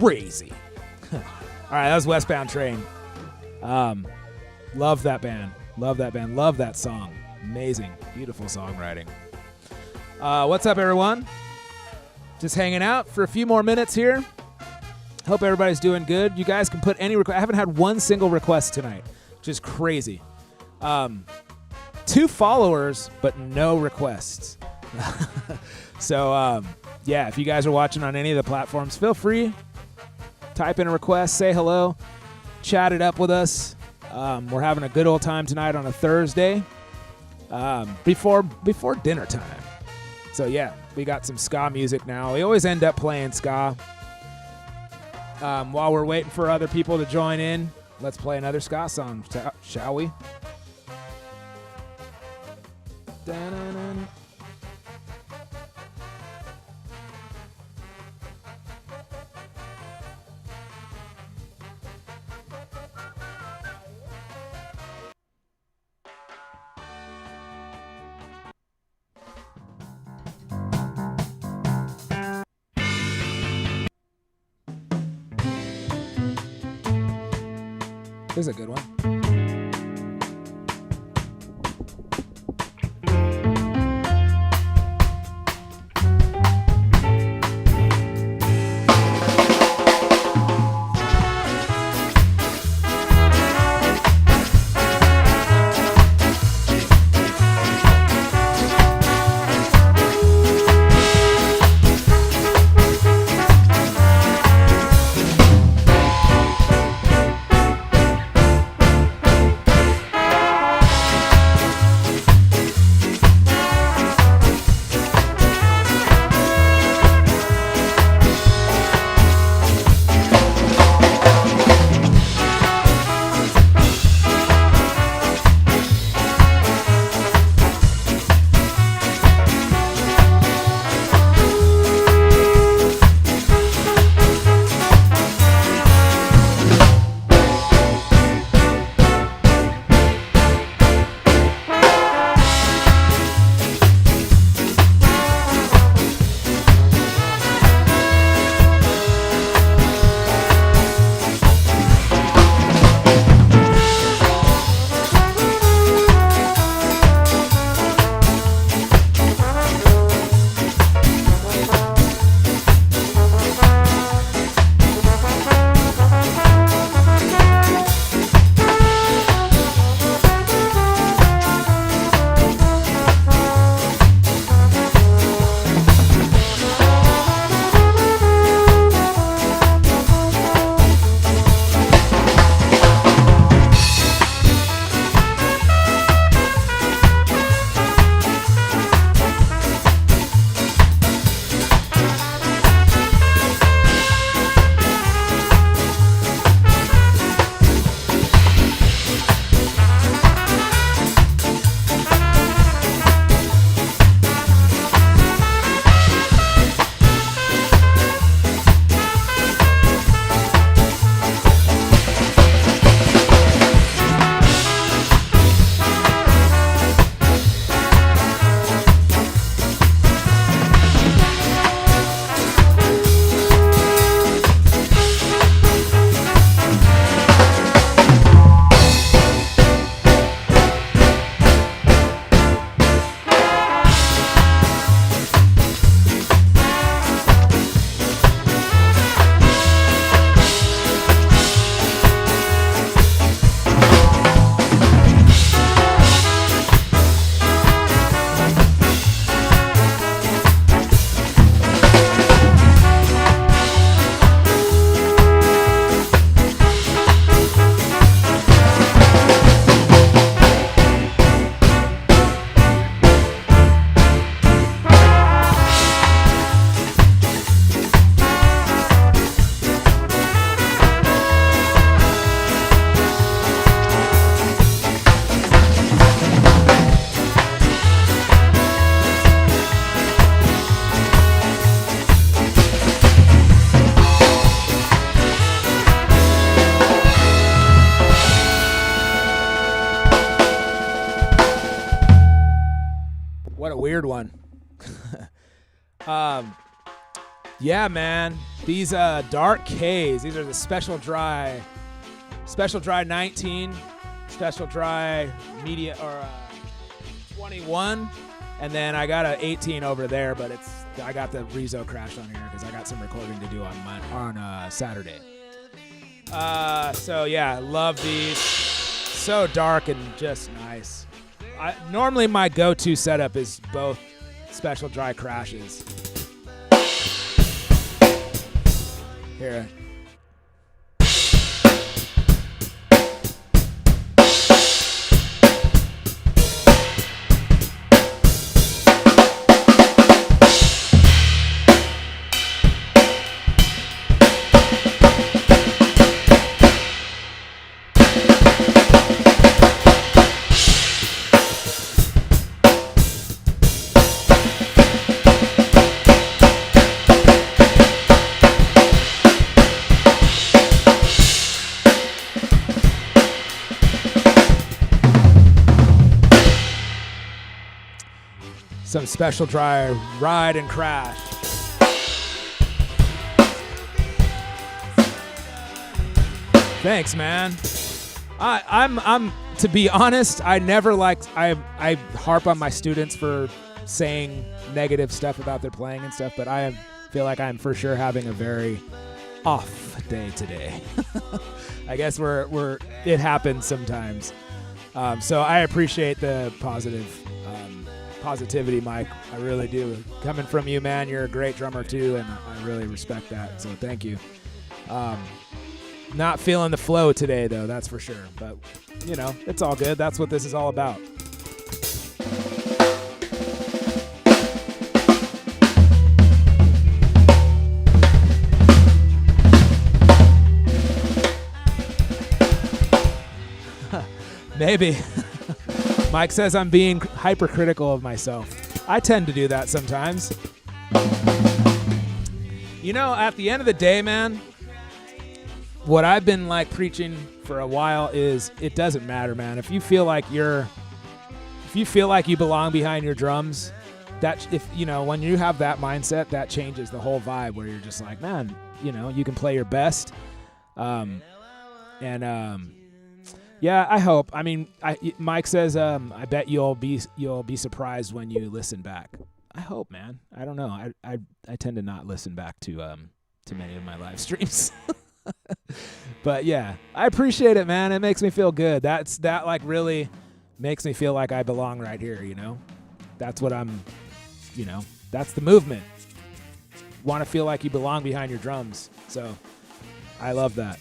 Crazy. All right, that was Westbound Train. Love that band. Love that band. Love that song. Amazing. Beautiful songwriting. What's up, everyone? Just hanging out for a few more minutes here. Hope everybody's doing good. You guys can put any request. I haven't had one single request tonight, which is crazy. 2 followers, but no requests. So, yeah, if you guys are watching on any of the platforms, feel free. Type in a request, say hello, chat it up with us. We're having a good old time tonight on a Thursday before dinner time. So, yeah, we got some ska music now. We always end up playing ska. While we're waiting for other people to join in, let's play another ska song, shall we? Da-na-na-na. This is a good one. weird one. Yeah, man. These Dark K's, these are the Special Dry 19, Special Dry Media, or 21, and then I got a 18 over there, but I got the Rezo Crash on here because I got some recording to do on Saturday. So yeah, love these. So dark and just nice. Normally my go-to setup is both Special Dry Crashes. Here. Some Special Dry Ride and Crash. Thanks, man. I'm to be honest, I never liked. I harp on my students for saying negative stuff about their playing and stuff, but I feel like I'm for sure having a very off day today. I guess it happens sometimes. So I appreciate the positivity, Mike. I really do. Coming from you, man, you're a great drummer too, and I really respect that. So thank you. Not feeling the flow today, though, that's for sure. But, you know, it's all good. That's what this is all about. Maybe. Mike says I'm being hypercritical of myself. I tend to do that sometimes. You know, at the end of the day, man, what I've been like preaching for a while is it doesn't matter, man. If you feel like you belong behind your drums, when you have that mindset, that changes the whole vibe where you're just like, man, you know, you can play your best. Yeah, I hope. I mean, Mike says, I bet you'll be surprised when you listen back. I hope, man. I don't know. I tend to not listen back to many of my live streams. But yeah, I appreciate it, man. It makes me feel good. That like really makes me feel like I belong right here, you know? That's what that's the movement. Want to feel like you belong behind your drums. So I love that.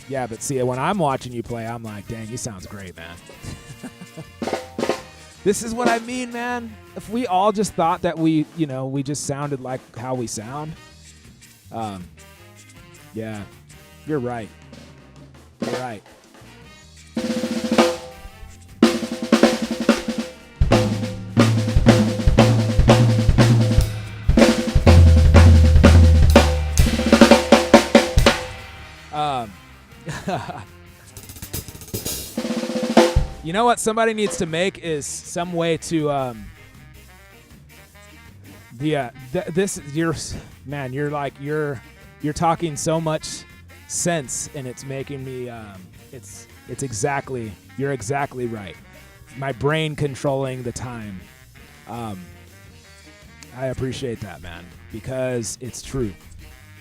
Yeah, but see, when I'm watching you play, I'm like, dang, he sounds great, man. This is what I mean, man. If we all just thought that we just sounded like how we sound, yeah, you're right. You're right. You know what somebody needs to make is some way to you're talking so much sense, and it's making me you're exactly right. My brain controlling the time. I appreciate that, man, because it's true.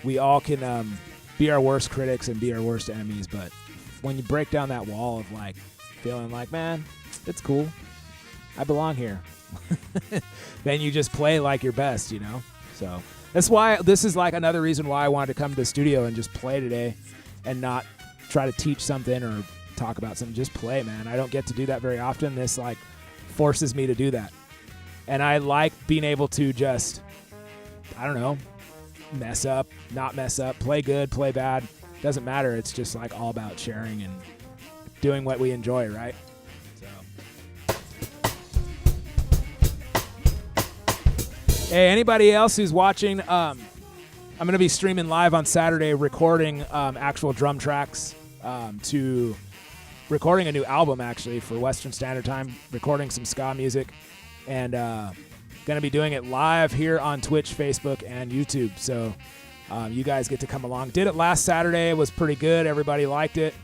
We all can be our worst critics and be our worst enemies, but when you break down that wall of like feeling like, man, it's cool, I belong here, then you just play like your best, you know? So that's why this is like another reason why I wanted to come to the studio and just play today and not try to teach something or talk about something. Just play, man. I don't get to do that very often. This like forces me to do that. And I like being able to just, I don't know, mess up, not mess up, play good, play bad. Doesn't matter. It's just like all about sharing and doing what we enjoy, right? So, hey, anybody else who's watching, I'm going to be streaming live on Saturday, recording actual drum tracks to recording a new album actually for Western Standard Time, recording some ska music, and going to be doing it live here on Twitch, Facebook, and YouTube. So you guys get to come along. Did it last Saturday. It was pretty good. Everybody liked it.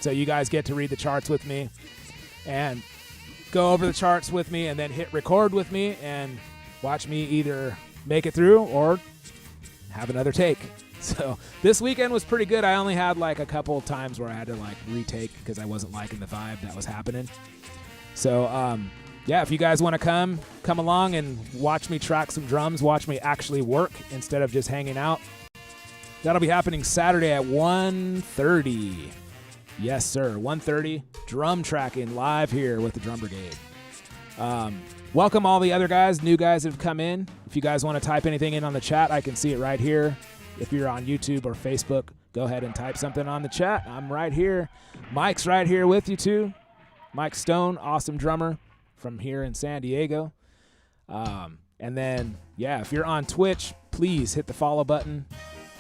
So you guys get to read the charts with me and go over the charts with me and then hit record with me and watch me either make it through or have another take. So this weekend was pretty good. I only had like a couple of times where I had to like retake because I wasn't liking the vibe that was happening. So yeah, if you guys want to come along and watch me track some drums, watch me actually work instead of just hanging out. That'll be happening Saturday at 1:30. Yes, sir, 1:30. Drum tracking live here with the Drum Brigade. Welcome all the other guys, new guys that have come in. If you guys want to type anything in on the chat, I can see it right here. If you're on YouTube or Facebook, go ahead and type something on the chat. I'm right here. Mike's right here with you too. Mike Stone, awesome drummer from here in San Diego. And then, yeah, if you're on Twitch, please hit the follow button,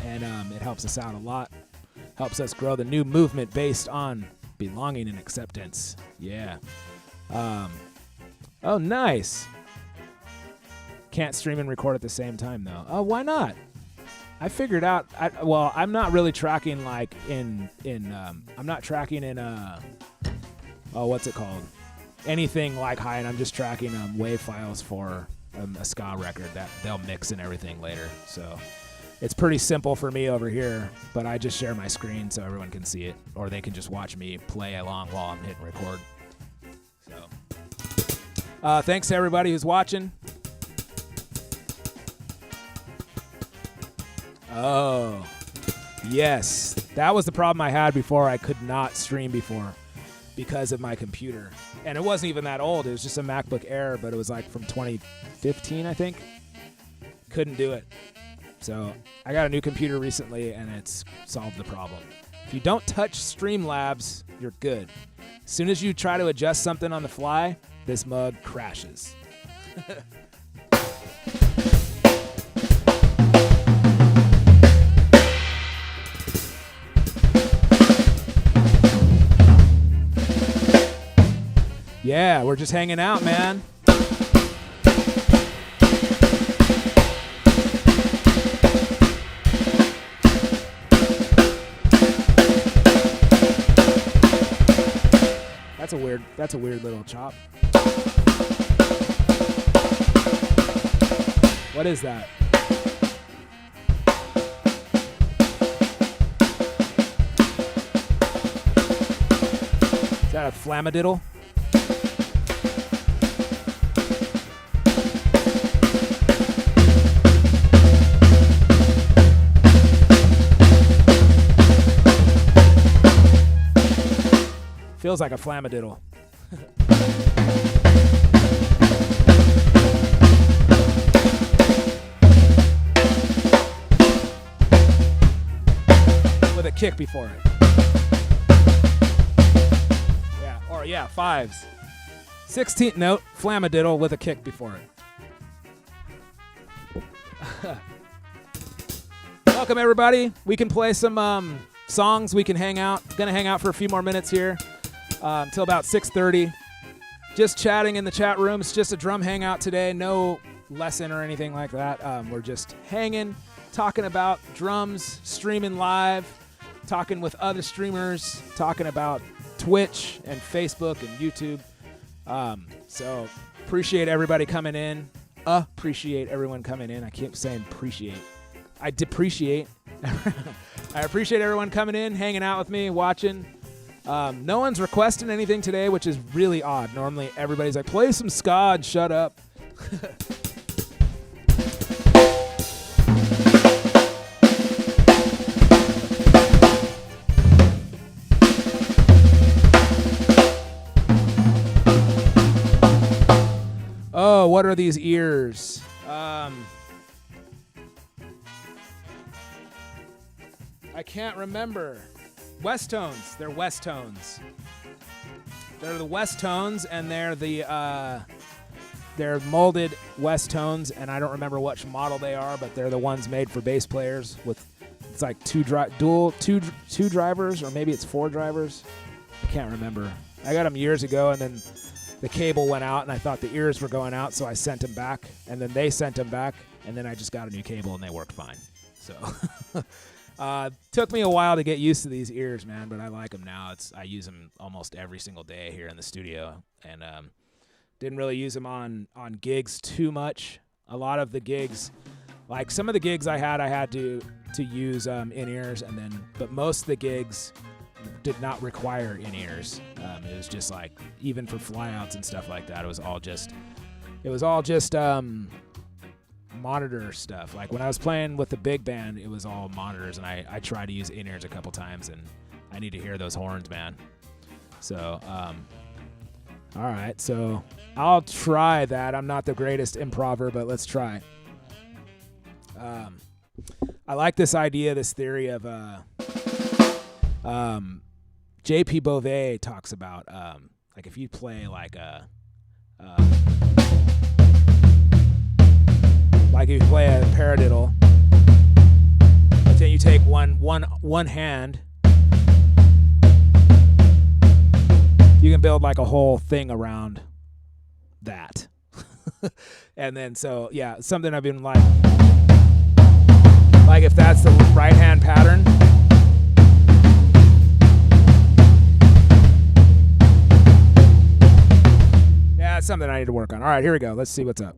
and it helps us out a lot. Helps us grow the new movement based on belonging and acceptance. Yeah. Oh, nice. Can't stream and record at the same time, though. Oh, why not? I figured out, I'm not really tracking like I'm not tracking in, what's it called? Anything like high, and I'm just tracking WAV files for a ska record that they'll mix and everything later. So it's pretty simple for me over here, but I just share my screen so everyone can see it, or they can just watch me play along while I'm hitting record. So thanks to everybody who's watching. Oh, yes. That was the problem I had before. I could not stream before because of my computer. And it wasn't even that old. It was just a MacBook Air, but it was like from 2015, I think. Couldn't do it. So I got a new computer recently, and it's solved the problem. If you don't touch Streamlabs, you're good. As soon as you try to adjust something on the fly, this mug crashes. Yeah, we're just hanging out, man. That's a weird little chop. What is that? Is that a flamadiddle? Feels like a flamadiddle. With a kick before it. Yeah, or yeah, fives. 16th note, flamadiddle with a kick before it. Welcome everybody. We can play some songs. We can hang out. Gonna hang out for a few more minutes here. Until about 6:30. Just chatting in the chat room. It's just a drum hangout today. No lesson or anything like that. We're just hanging, talking about drums, streaming live, talking with other streamers, talking about Twitch and Facebook and YouTube. So appreciate everybody coming in. Appreciate everyone coming in. I keep saying appreciate. I depreciate. I appreciate everyone coming in, hanging out with me, watching. No one's requesting anything today, which is really odd. Normally, everybody's like, play some ska and shut up. Oh, what are these ears? I can't remember. West Tones. They're West Tones. They're the West Tones, and they're molded West Tones, and I don't remember which model they are, but they're the ones made for bass players with, it's like two drivers, or maybe it's 4 drivers. I can't remember. I got them years ago, and then the cable went out, and I thought the ears were going out, so I sent them back, and then they sent them back, and then I just got a new cable, and they worked fine. So took me a while to get used to these ears, man, but I like them now. I use them almost every single day here in the studio, and didn't really use them on gigs too much. A lot of the gigs, like some of the gigs I had to use in-ears, but most of the gigs did not require in-ears. It was just like, even for flyouts and stuff like that, it was all just monitor stuff. Like when I was playing with the big band, it was all monitors, and I tried to use in-ears a couple times, and I need to hear those horns, man. So, all right, so I'll try that. I'm not the greatest improver, but let's try. I like this idea, this theory of J.P. Beauvais talks about like if you play like a paradiddle, but then you take one hand, you can build like a whole thing around that. And then so yeah, something I've been like if that's the right hand pattern, yeah, it's something I need to work on. All right, here we go. Let's see what's up.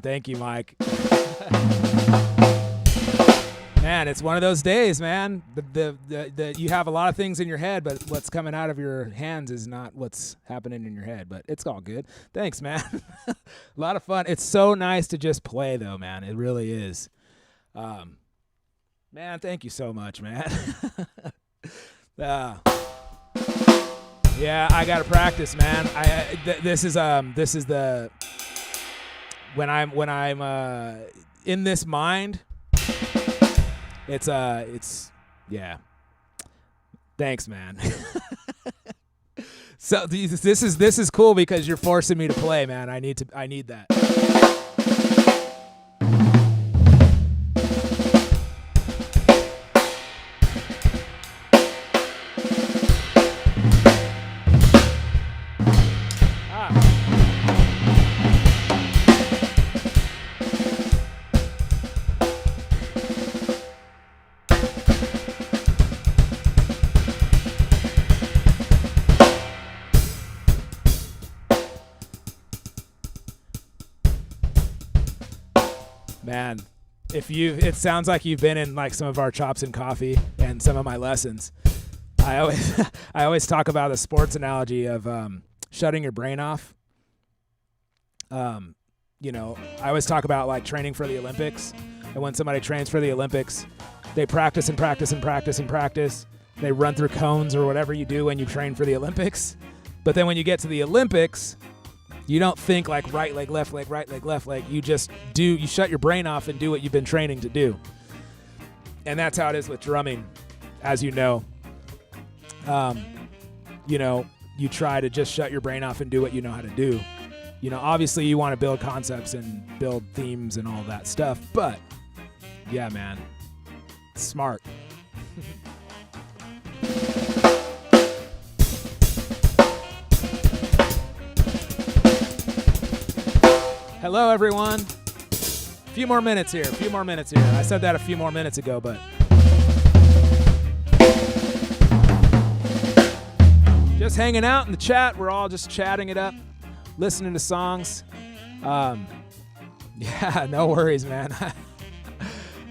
Thank you, Mike. Man, it's one of those days, man. The you have a lot of things in your head, but what's coming out of your hands is not what's happening in your head. But it's all good. Thanks, man. A lot of fun. It's so nice to just play, though, man. It really is. Man, thank you so much, man. Yeah, I gotta practice, man. This is the when I'm in this mind. It's yeah. Thanks, man. So this is cool because you're forcing me to play, man. I need that. Man, it sounds like you've been in like some of our Chops and Coffee and some of my lessons. I always talk about the sports analogy of shutting your brain off. I always talk about like training for the Olympics, and when somebody trains for the Olympics, they practice and practice and practice and practice. They run through cones or whatever you do when you train for the Olympics. But then when you get to the Olympics, you don't think like right leg, left leg, right leg, left leg. You just do. You shut your brain off and do what you've been training to do. And that's how it is with drumming, as you know. You try to just shut your brain off and do what you know how to do. Obviously you want to build concepts and build themes and all that stuff. But yeah, man, smart. Hello, everyone. A few more minutes here. I said that a few more minutes ago, but just hanging out in the chat. We're all just chatting it up, listening to songs. Yeah, no worries, man.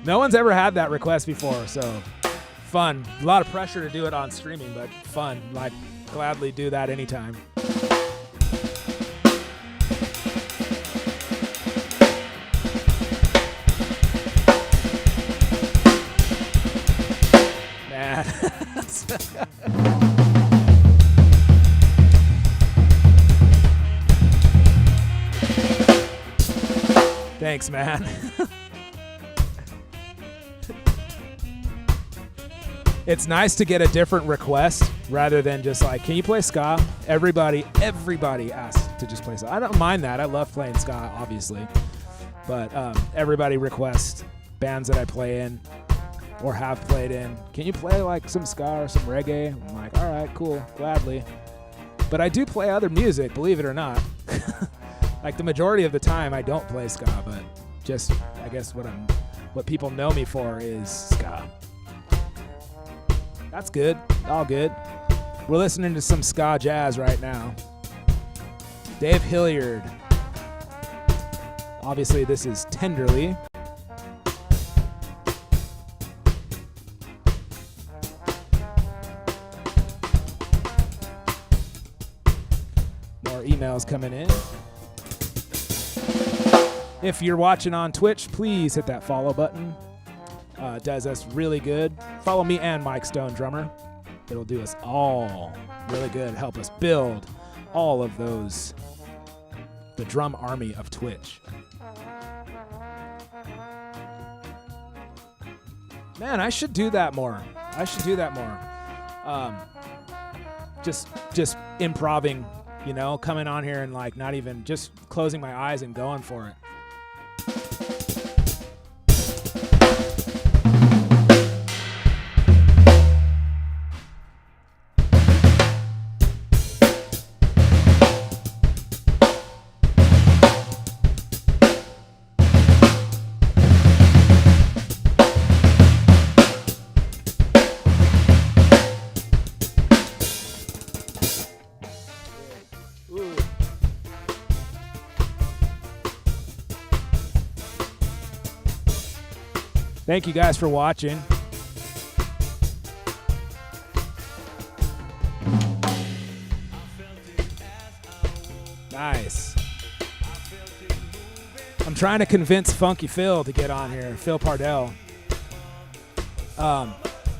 No one's ever had that request before, so fun. A lot of pressure to do it on streaming, but fun. Like, gladly do that anytime. Thanks, man. It's nice to get a different request rather than just like, can you play ska? Everybody asks to just play ska. I don't mind that. I love playing ska, obviously. But everybody requests bands that I play in or have played in. Can you play like some ska or some reggae? I'm like, all right, cool, gladly. But I do play other music, believe it or not. Like the majority of the time I don't play ska, but just I guess what people know me for is ska. That's good. All good. We're listening to some ska jazz right now. Dave Hilliard. Obviously this is Tenderly. More emails coming in. If you're watching on Twitch, please hit that follow button. It does us really good. Follow me and Mike Stone Drummer. It'll do us all really good. Help us build all of those, the drum army of Twitch. Man, I should do that more. Just improving, coming on here and like not even just closing my eyes and going for it. Thank you guys for watching. Nice. I'm trying to convince Funky Phil to get on here, Phil Pardell.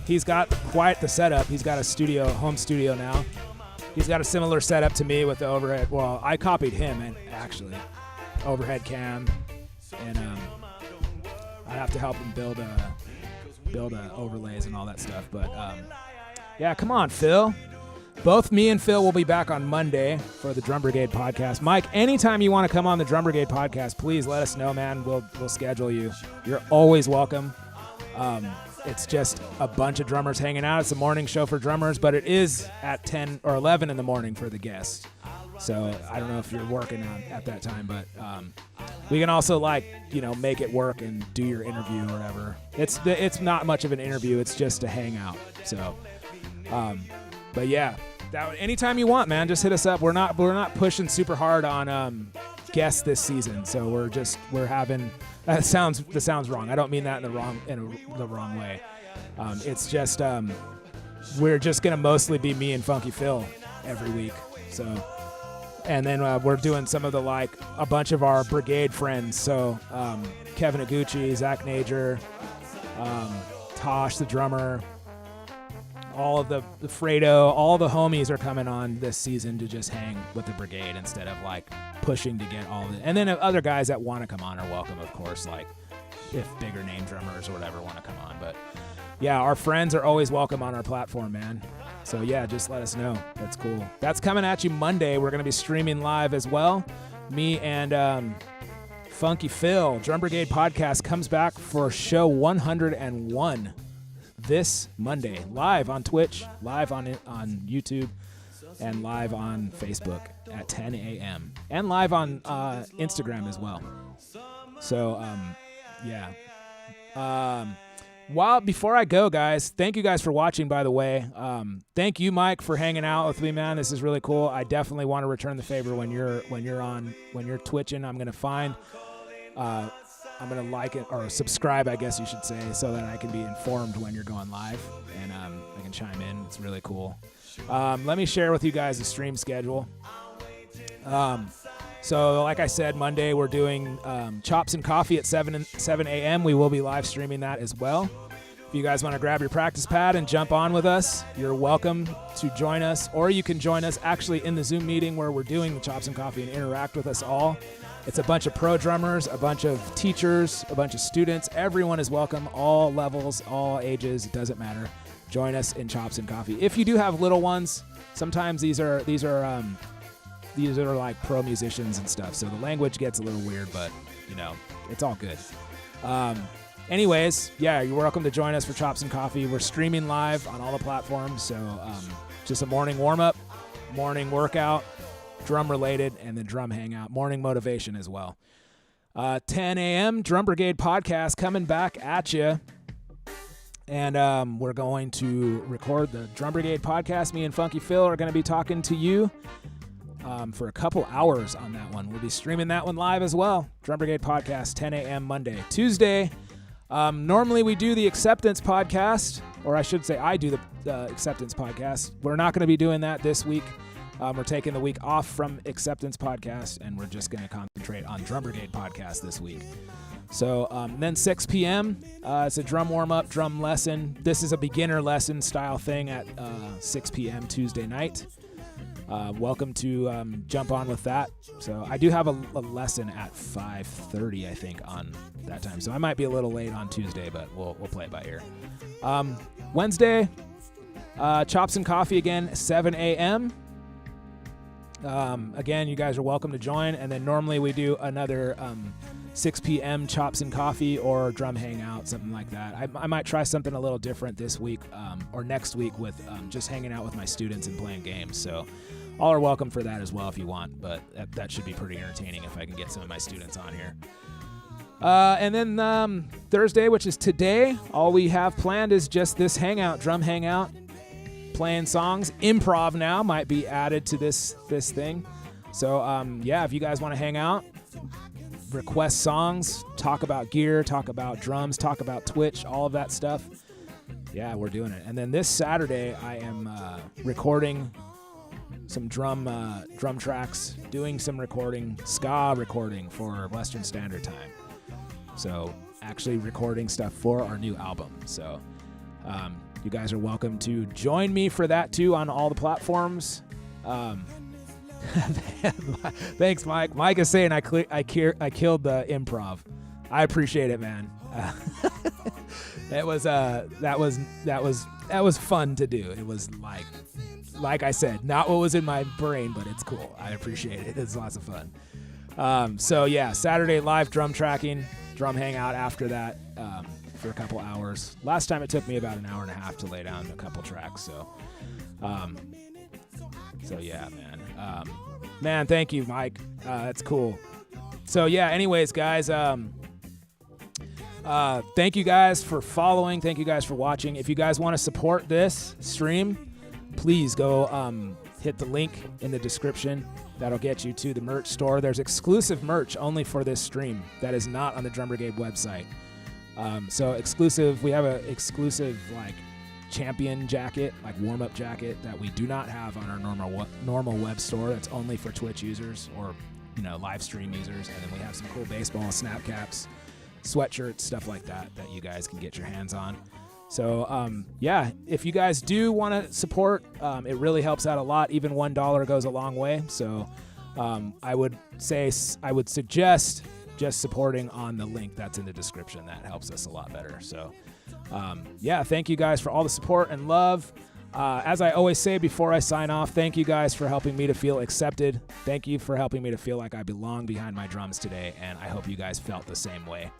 He's got quite the setup. He's got a studio, home studio now. He's got a similar setup to me with the overhead. Well, I copied him, and actually, overhead cam, and I have to help him build overlays and all that stuff. But yeah, come on, Phil. Both me and Phil will be back on Monday for the Drum Brigade podcast. Mike, anytime you want to come on the Drum Brigade podcast, please let us know, man. We'll schedule you. You're always welcome. It's just a bunch of drummers hanging out. It's a morning show for drummers, but it is at 10 or 11 in the morning for the guests. So I don't know if you're working on at that time, but we can also make it work and do your interview or whatever. It's not much of an interview. It's just a hangout. So, but yeah, anytime you want, man, just hit us up. We're not pushing super hard on guests this season. So we're having. That sounds wrong. I don't mean that in the wrong way. It's just we're just gonna mostly be me and Funky Phil every week. So, and then we're doing some of a bunch of our brigade friends. So Kevin Aguchi, Zach Nager, Tosh the drummer, all of the Fredo, all the homies are coming on this season to just hang with the brigade instead of pushing to get all of it. And then other guys that want to come on are welcome, of course, if bigger name drummers or whatever want to come on. But yeah, our friends are always welcome on our platform, man. So yeah, just let us know. That's cool. That's coming at you Monday. We're going to be streaming live as well. Me and Funky Phil, Drum Brigade podcast comes back for show 101 this Monday, live on Twitch, live on YouTube, and live on Facebook at 10 a.m. and live on Instagram as well. So, yeah. Before I go, guys, thank you guys for watching, by the way. Thank you, Mike, for hanging out with me, man. This is really cool. I definitely want to return the favor when you're twitching. I'm going to like it or subscribe, I guess you should say, so that I can be informed when you're going live and I can chime in. It's really cool. Let me share with you guys the stream schedule. So like I said, Monday we're doing Chops and Coffee at 7 a.m. We will be live streaming that as well. If you guys want to grab your practice pad and jump on with us, you're welcome to join us. Or you can join us actually in the Zoom meeting where we're doing the Chops and Coffee and interact with us all. It's a bunch of pro drummers, a bunch of teachers, a bunch of students. Everyone is welcome, all levels, all ages. It doesn't matter. Join us in Chops and Coffee. If you do have little ones, sometimes these are like pro musicians and stuff. So the language gets a little weird, but it's all good. Anyways, yeah, you're welcome to join us for Chops and Coffee. We're streaming live on all the platforms. So just a morning warm up, morning workout, drum related, and then drum hangout, morning motivation as well. 10 a.m. Drum Brigade podcast coming back at you. And we're going to record the Drum Brigade podcast. Me and Funky Phil are going to be talking to you for a couple hours on that one. We'll be streaming that one live as well. Drum Brigade podcast, 10 a.m. Monday. Tuesday, normally we do the acceptance podcast, or I should say I do the acceptance podcast. We're not going to be doing that this week. We're taking the week off from acceptance podcast, and we're just going to concentrate on Drum Brigade podcast this week. So then 6 p.m., it's a drum warm-up, drum lesson. This is a beginner lesson style thing at 6 p.m. Tuesday night. Welcome to jump on with that. So I do have a lesson at 5:30, I think, on that time. So I might be a little late on Tuesday, but we'll play it by ear. Wednesday, Chops and Coffee again, 7 a.m. Again, you guys are welcome to join. And then normally we do another 6 p.m. Chops and Coffee or drum hangout, something like that. I might try something a little different this week or next week with just hanging out with my students and playing games. So all are welcome for that as well if you want, but that should be pretty entertaining if I can get some of my students on here. And then Thursday, which is today, all we have planned is just this hangout, drum hangout, playing songs. Improv now might be added to this thing. So yeah, if you guys want to hang out, request songs, talk about gear, talk about drums, talk about Twitch, all of that stuff, yeah, we're doing it. And then this Saturday, I am recording some drum tracks, doing some ska recording for Western Standard Time. So actually recording stuff for our new album. So you guys are welcome to join me for that too on all the platforms. Thanks, Mike. Mike is saying I killed the improv. I appreciate it, man. That was fun to do. It was like I said, not what was in my brain, but it's cool. I appreciate it. It's lots of fun. So yeah, Saturday live drum tracking, drum hangout after that for a couple hours. Last time it took me about an hour and a half to lay down a couple tracks. So yeah, man. Man, thank you, Mike. That's cool. So yeah, anyways, guys, thank you guys for following. Thank you guys for watching. If you guys want to support this stream, please go hit the link in the description. That'll get you to the merch store. There's exclusive merch only for this stream that is not on the Drum Brigade website. So exclusive, we have an exclusive champion jacket, warm-up jacket that we do not have on our normal web store. That's only for Twitch users or live stream users. And then we have some cool baseball snap caps, sweatshirts, stuff like that you guys can get your hands on. So yeah, if you guys do want to support, it really helps out a lot. Even $1 goes a long way. So I would suggest just supporting on the link that's in the description. That helps us a lot better. So yeah, thank you guys for all the support and love. As I always say before I sign off, thank you guys for helping me to feel accepted. Thank you for helping me to feel like I belong behind my drums today, and I hope you guys felt the same way.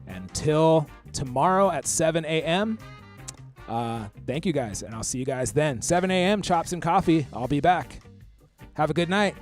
Until tomorrow at 7 a.m., thank you guys, and I'll see you guys then. 7 a.m., Chops and Coffee. I'll be back. Have a good night.